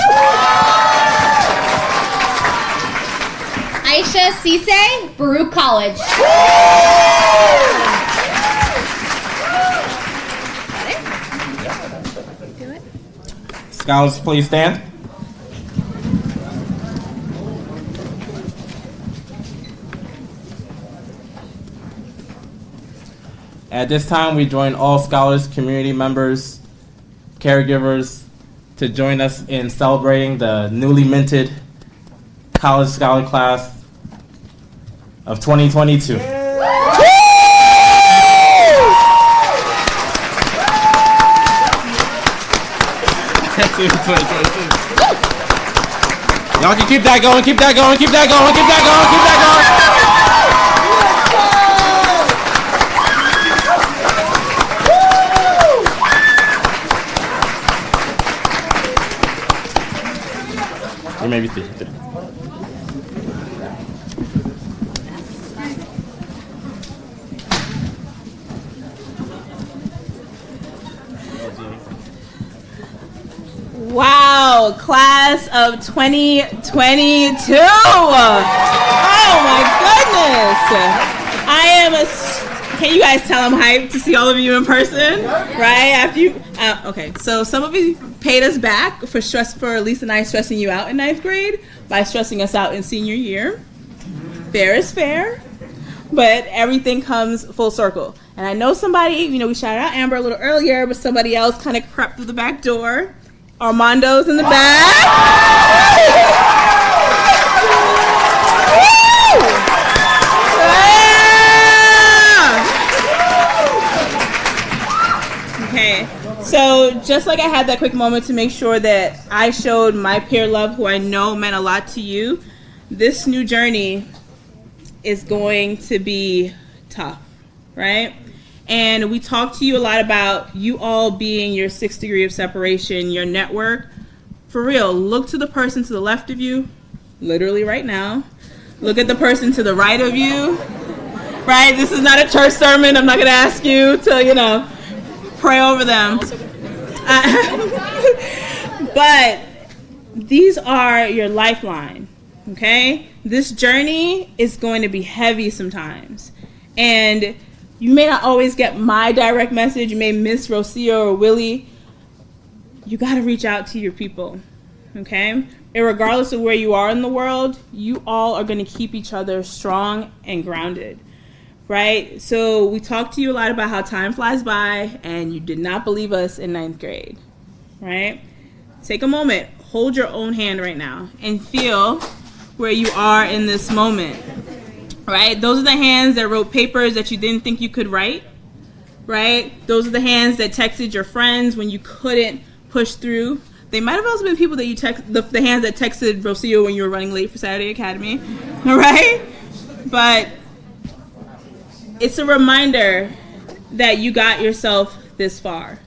Aisha Cisse, Baruch College. Scholars, please stand. At this time, we join all scholars, community members, caregivers to join us in celebrating the newly minted College Scholar Class of 2022. Y'all can keep that going, keep that going, keep that going, keep that going, keep that going. You may be seated. Wow, class of 2022. Oh my goodness. Can you guys tell I'm hyped to see all of you in person? Right? After you, okay, so some of you paid us back for Lisa and I stressing you out in 9th grade by stressing us out in senior year. Fair is fair, but everything comes full circle. And I know somebody, we shouted out Amber a little earlier, but somebody else kind of crept through the back door. Armando's in the back. just like I had that quick moment to make sure that I showed my peer love, who I know meant a lot to you, this new journey is going to be tough, right? And we talked to you a lot about you all being your 6th degree of separation, your network. For real, look to the person to the left of you, literally right now. Look at the person to the right of you, right? This is not a church sermon. I'm not going to ask you to, pray over them. But these are your lifeline, okay? This journey is going to be heavy sometimes. And you may not always get my direct message. You may miss Rocio or Willie. You got to reach out to your people, okay? And regardless of where you are in the world, you all are going to keep each other strong and grounded, right? So we talked to you a lot about how time flies by, and you did not believe us in 9th grade, right? Take a moment, hold your own hand right now, and feel where you are in this moment, right? Those are the hands that wrote papers that you didn't think you could write, right? Those are the hands that texted your friends when you couldn't push through. They might have also been people that you text, the hands that texted Rocio when you were running late for Saturday Academy, right? But it's a reminder that you got yourself this far.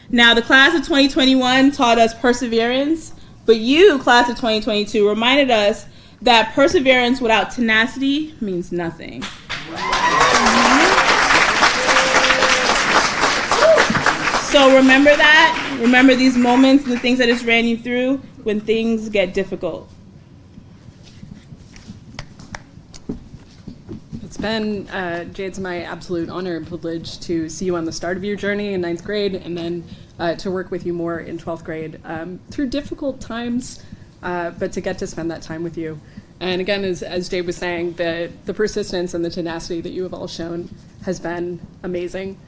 Now, the class of 2021 taught us perseverance, but you, class of 2022, reminded us that perseverance without tenacity means nothing. So remember that. Remember these moments and the things that just ran you through when things get difficult. It's been, Jade, it's my absolute honor and privilege to see you on the start of your journey in 9th grade and then to work with you more in 12th grade through difficult times, but to get to spend that time with you. And again, as Jade was saying, the persistence and the tenacity that you have all shown has been amazing.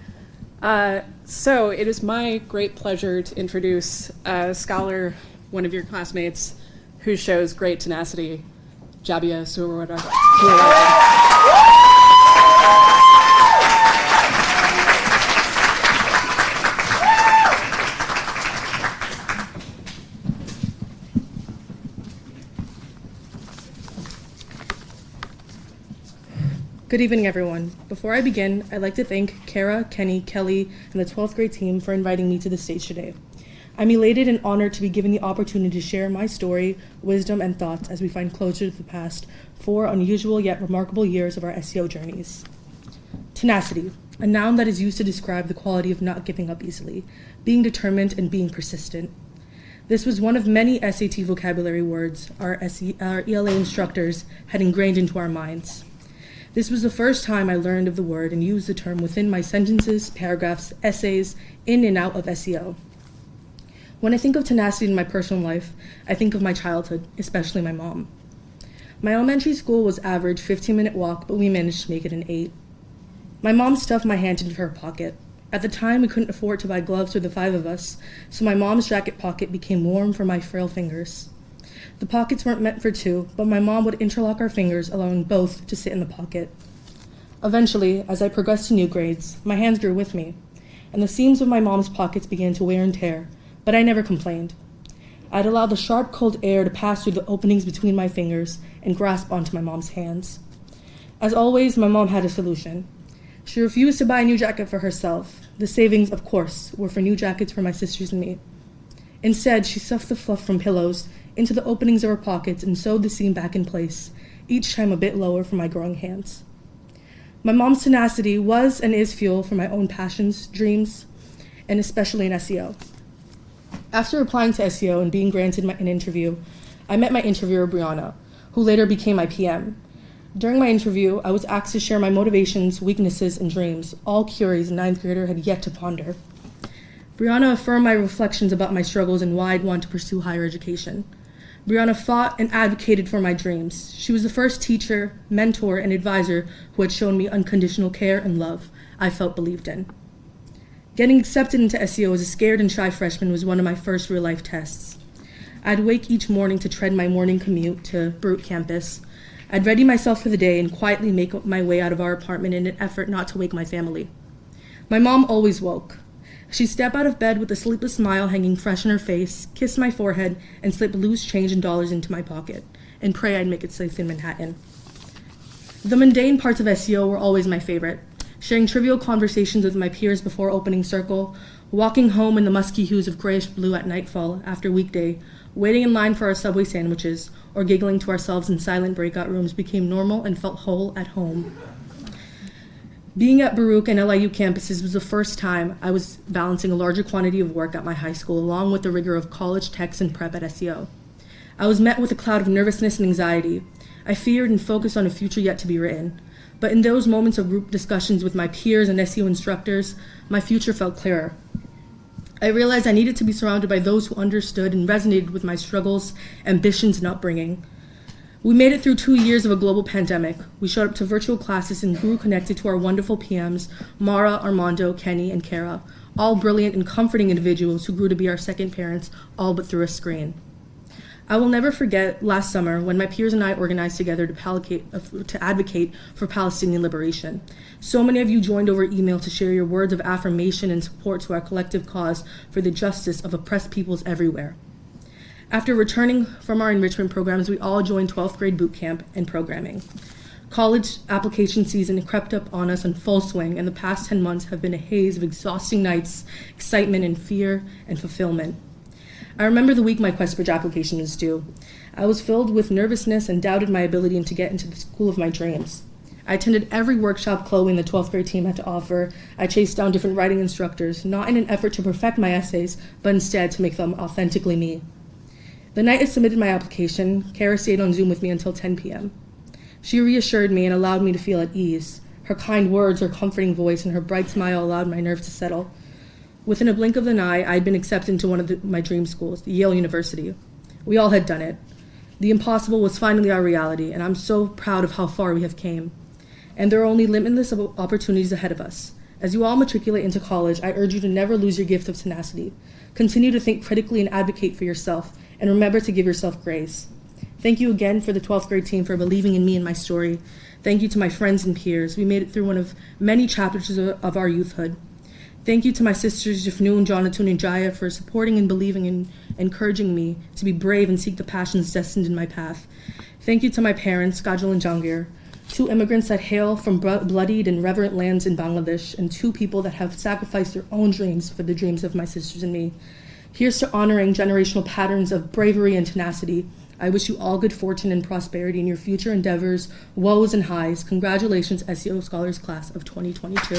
So it is my great pleasure to introduce a scholar, one of your classmates, who shows great tenacity, Jabia Surawada. Good evening, everyone. Before I begin, I'd like to thank Kara, Kenny, Kelly, and the 12th grade team for inviting me to the stage today. I'm elated and honored to be given the opportunity to share my story, wisdom, and thoughts as we find closure to the past 4 unusual yet remarkable years of our SEO journeys. Tenacity, a noun that is used to describe the quality of not giving up easily, being determined, and being persistent. This was one of many SAT vocabulary words our ELA instructors had ingrained into our minds. This was the first time I learned of the word and used the term within my sentences, paragraphs, essays, in and out of SEO. When I think of tenacity in my personal life, I think of my childhood, especially my mom. My elementary school was average 15-minute walk, but we managed to make it an 8. My mom stuffed my hand into her pocket. At the time, we couldn't afford to buy gloves for the 5 of us, so my mom's jacket pocket became warm for my frail fingers. The pockets weren't meant for 2, but my mom would interlock our fingers, allowing both to sit in the pocket. Eventually, as I progressed to new grades, my hands grew with me, and the seams of my mom's pockets began to wear and tear, but I never complained. I'd allow the sharp, cold air to pass through the openings between my fingers and grasp onto my mom's hands. As always, my mom had a solution. She refused to buy a new jacket for herself. The savings, of course, were for new jackets for my sisters and me. Instead, she stuffed the fluff from pillows into the openings of her pockets and sewed the seam back in place, each time a bit lower for my growing hands. My mom's tenacity was and is fuel for my own passions, dreams, and especially in SEO. After applying to SEO and being granted an interview, I met my interviewer, Brianna, who later became my PM. During my interview, I was asked to share my motivations, weaknesses, and dreams, all queries a 9th grader had yet to ponder. Brianna affirmed my reflections about my struggles and why I'd want to pursue higher education. Brianna fought and advocated for my dreams. She was the first teacher, mentor, and advisor who had shown me unconditional care and love I felt believed in. Getting accepted into SEO as a scared and shy freshman was one of my first real-life tests. I'd wake each morning to tread my morning commute to Brute campus. I'd ready myself for the day and quietly make my way out of our apartment in an effort not to wake my family. My mom always woke. She'd step out of bed with a sleepless smile hanging fresh on her face, kiss my forehead, and slip loose change and dollars into my pocket, and pray I'd make it safe in Manhattan. The mundane parts of SEO were always my favorite. Sharing trivial conversations with my peers before opening circle, walking home in the musky hues of grayish blue at nightfall after weekday, waiting in line for our Subway sandwiches, or giggling to ourselves in silent breakout rooms became normal and felt whole at home. Being at Baruch and LIU campuses was the first time I was balancing a larger quantity of work at my high school along with the rigor of college techs and prep at SEO. I was met with a cloud of nervousness and anxiety. I feared and focused on a future yet to be written. But in those moments of group discussions with my peers and SEO instructors, my future felt clearer. I realized I needed to be surrounded by those who understood and resonated with my struggles, ambitions, and upbringing. We made it through 2 years of a global pandemic. We showed up to virtual classes and grew connected to our wonderful PMs, Mara, Armando, Kenny, and Kara, all brilliant and comforting individuals who grew to be our second parents, all but through a screen. I will never forget last summer when my peers and I organized together to advocate for Palestinian liberation. So many of you joined over email to share your words of affirmation and support to our collective cause for the justice of oppressed peoples everywhere. After returning from our enrichment programs, we all joined 12th grade boot camp and programming. College application season crept up on us in full swing, and the past 10 months have been a haze of exhausting nights, excitement and fear and fulfillment. I remember the week my QuestBridge application was due. I was filled with nervousness and doubted my ability to get into the school of my dreams. I attended every workshop Chloe and the 12th grade team had to offer. I chased down different writing instructors, not in an effort to perfect my essays, but instead to make them authentically me. The night I submitted my application, Kara stayed on Zoom with me until 10 p.m. She reassured me and allowed me to feel at ease. Her kind words, her comforting voice, and her bright smile allowed my nerves to settle. Within a blink of an eye, I'd been accepted into one of my dream schools, Yale University. We all had done it. The impossible was finally our reality, and I'm so proud of how far we have came. And there are only limitless opportunities ahead of us. As you all matriculate into college, I urge you to never lose your gift of tenacity. Continue to think critically and advocate for yourself, and remember to give yourself grace. Thank you again for the 12th grade team for believing in me and my story. Thank you to my friends and peers. We made it through one of many chapters of our youthhood. Thank you to my sisters Jafnoon, Jonathan, and Jaya for supporting and believing and encouraging me to be brave and seek the passions destined in my path. Thank you to my parents, Kajal and Jangir, 2 immigrants that hail from bloodied and reverent lands in Bangladesh, and 2 people that have sacrificed their own dreams for the dreams of my sisters and me. Here's to honoring generational patterns of bravery and tenacity. I wish you all good fortune and prosperity in your future endeavors, woes and highs. Congratulations, SEO Scholars Class of 2022.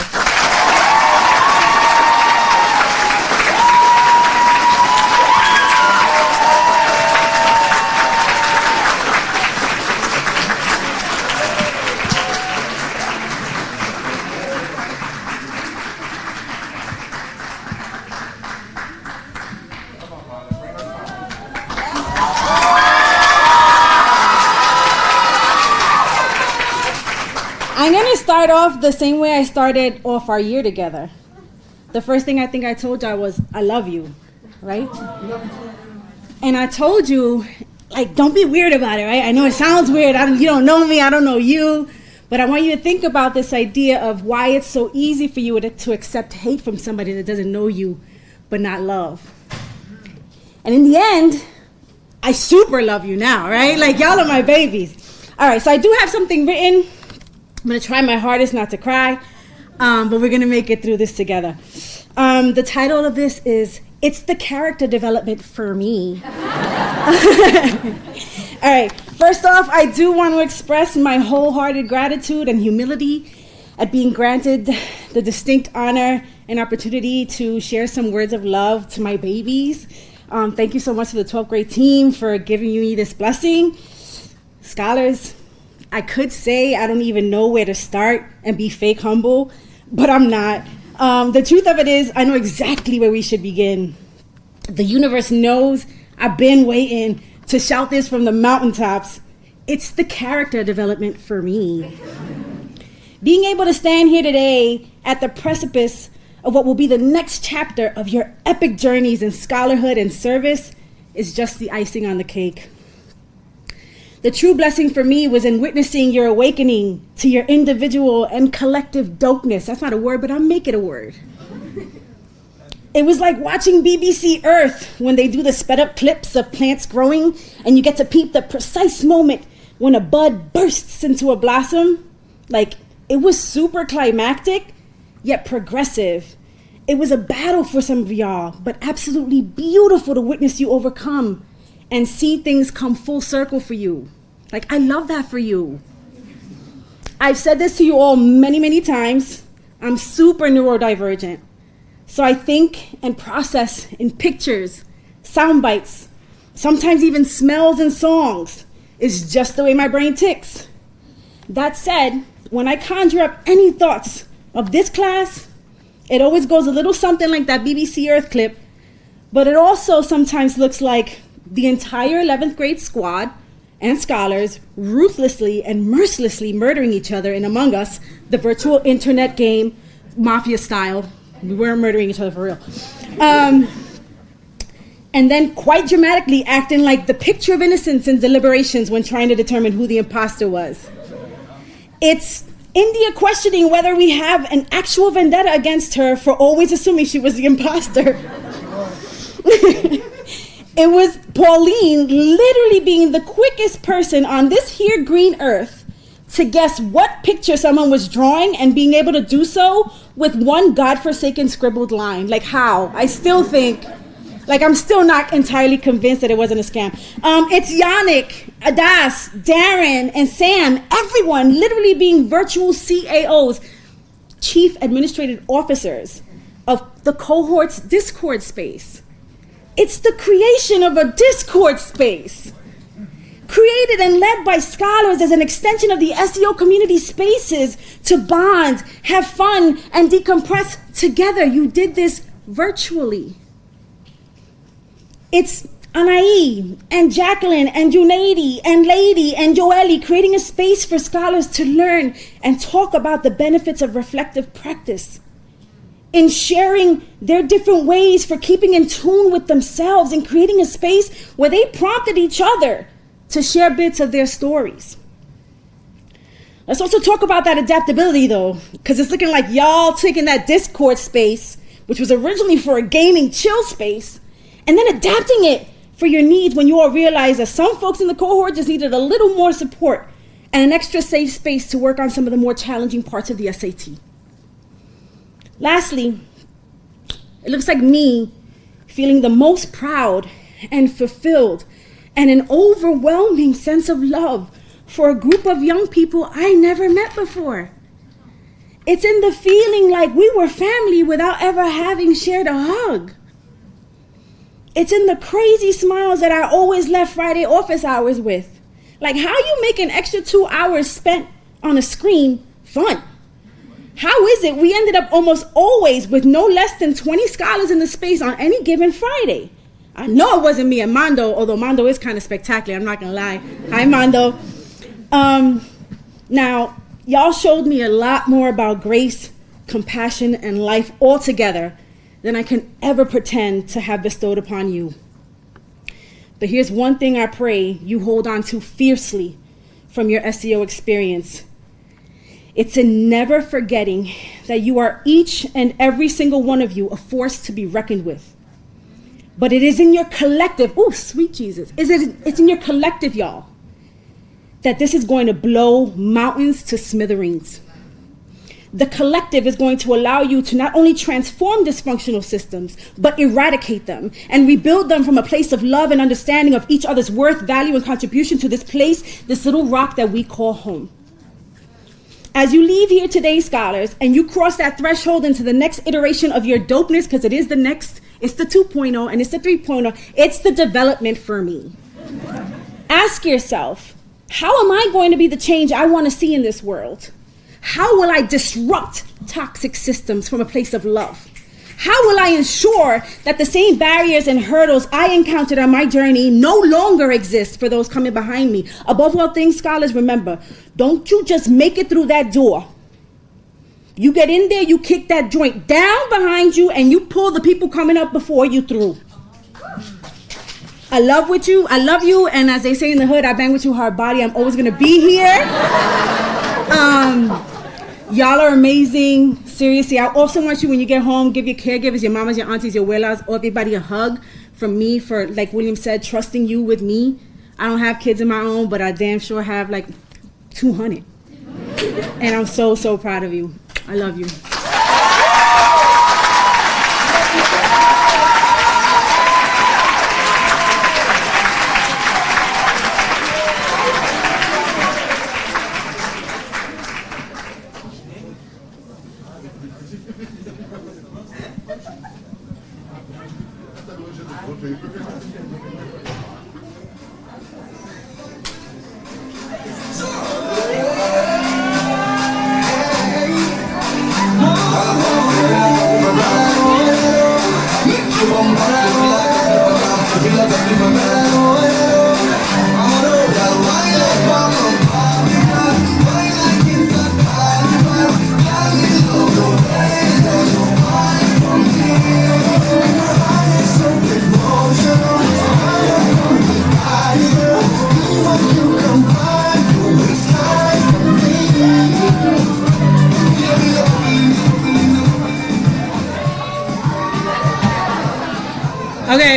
I'm going to start off the same way I started off our year together. The first thing I think I told y'all was, I love you, right? And I told you, like, don't be weird about it, right? I know it sounds weird. You don't know me. I don't know you. But I want you to think about this idea of why it's so easy for you to accept hate from somebody that doesn't know you, but not love. And in the end, I super love you now, right? Like, y'all are my babies. All right, so I do have something written. I'm going to try my hardest not to cry, but we're going to make it through this together. The title of this is, It's the Character Development for Me. All right, first off, I do want to express my wholehearted gratitude and humility at being granted the distinct honor and opportunity to share some words of love to my babies. Thank you so much to the 12th grade team for giving me this blessing. Scholars, I could say I don't even know where to start and be fake humble, but I'm not. The truth of it is, I know exactly where we should begin. The universe knows I've been waiting to shout this from the mountaintops. It's the character development for me. Being able to stand here today at the precipice of what will be the next chapter of your epic journeys in scholarhood and service is just the icing on the cake. The true blessing for me was in witnessing your awakening to your individual and collective dopeness. That's not a word, but I'll make it a word. It was like watching BBC Earth when they do the sped up clips of plants growing and you get to peep the precise moment when a bud bursts into a blossom. Like, it was super climactic, yet progressive. It was a battle for some of y'all, but absolutely beautiful to witness you overcome and see things come full circle for you. Like, I love that for you. I've said this to you all many, many times. I'm super neurodivergent. So I think and process in pictures, sound bites, sometimes even smells and songs. It's just the way my brain ticks. That said, when I conjure up any thoughts of this class, it always goes a little something like that BBC Earth clip, but it also sometimes looks like the entire 11th grade squad and scholars ruthlessly and mercilessly murdering each other in Among Us, the virtual internet game, mafia style. We weren't murdering each other for real. And then quite dramatically acting like the picture of innocence in deliberations when trying to determine who the imposter was. It's India questioning whether we have an actual vendetta against her for always assuming she was the imposter. It was Pauline literally being the quickest person on this here green earth to guess what picture someone was drawing and being able to do so with one godforsaken scribbled line. Like, how? I still think, like, I'm still not entirely convinced that it wasn't a scam. It's Yannick, Adas, Darren, and Sam, everyone literally being virtual CAOs, Chief Administrative Officers of the cohort's Discord space. It's the creation of a Discord space, created and led by scholars as an extension of the SEO community spaces to bond, have fun, and decompress together. You did this virtually. It's Anaï and Jacqueline and Junaidi and Lady and Joelle creating a space for scholars to learn and talk about the benefits of reflective practice, in sharing their different ways for keeping in tune with themselves and creating a space where they prompted each other to share bits of their stories. Let's also talk about that adaptability though, because it's looking like y'all taking that Discord space, which was originally for a gaming chill space, and then adapting it for your needs when you all realize that some folks in the cohort just needed a little more support and an extra safe space to work on some of the more challenging parts of the SAT. Lastly, it looks like me feeling the most proud and fulfilled and an overwhelming sense of love for a group of young people I never met before. It's in the feeling like we were family without ever having shared a hug. It's in the crazy smiles that I always left Friday office hours with. Like, how you make an extra 2 hours spent on a screen fun? How is it we ended up almost always with no less than 20 scholars in the space on any given Friday? I know it wasn't me and Mondo, although Mondo is kind of spectacular, I'm not gonna lie. Hi, Mondo. Now, y'all showed me a lot more about grace, compassion, and life altogether than I can ever pretend to have bestowed upon you. But here's one thing I pray you hold on to fiercely from your SEO experience. It's in never forgetting that you are each and every single one of you a force to be reckoned with. But it is in your collective, oh, sweet Jesus, it's in your collective, y'all, that this is going to blow mountains to smithereens. The collective is going to allow you to not only transform dysfunctional systems, but eradicate them and rebuild them from a place of love and understanding of each other's worth, value, and contribution to this place, this little rock that we call home. As you leave here today, scholars, and you cross that threshold into the next iteration of your dopeness, because it is the next, it's the 2.0 and it's the 3.0, it's the development for me. Ask yourself, how am I going to be the change I want to see in this world? How will I disrupt toxic systems from a place of love? How will I ensure that the same barriers and hurdles I encountered on my journey no longer exist for those coming behind me? Above all things, scholars, remember, don't you just make it through that door. You get in there, you kick that joint down behind you, and you pull the people coming up before you through. I love you, and as they say in the hood, I bang with you hard body. I'm always gonna be here. Y'all are amazing. Seriously, I also want you, when you get home, give your caregivers, your mamas, your aunties, your abuelas, or everybody a hug from me for, like William said, trusting you with me. I don't have kids of my own, but I damn sure have like 200. And I'm so, so proud of you. I love you.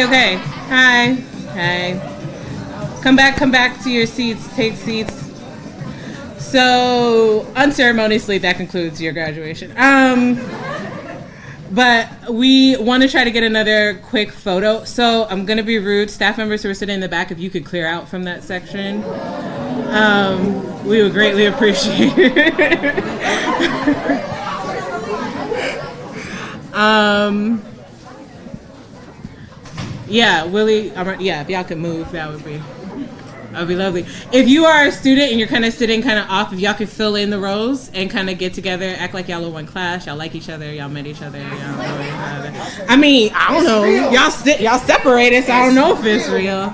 Okay. Hi. Come back to your seats. Take seats. So, unceremoniously, that concludes your graduation. But we want to try to get another quick photo. So I'm going to be rude. Staff members who are sitting in the back, if you could clear out from that section, we would greatly appreciate it. Yeah, Willie, if y'all could move, that would be lovely. If you are a student and you're kind of sitting kind of off, if y'all could fill in the rows and kind of get together, act like y'all are one class, y'all like each other, y'all met each other, y'all know each other. I mean, I don't know, y'all separated, so I don't know if it's real.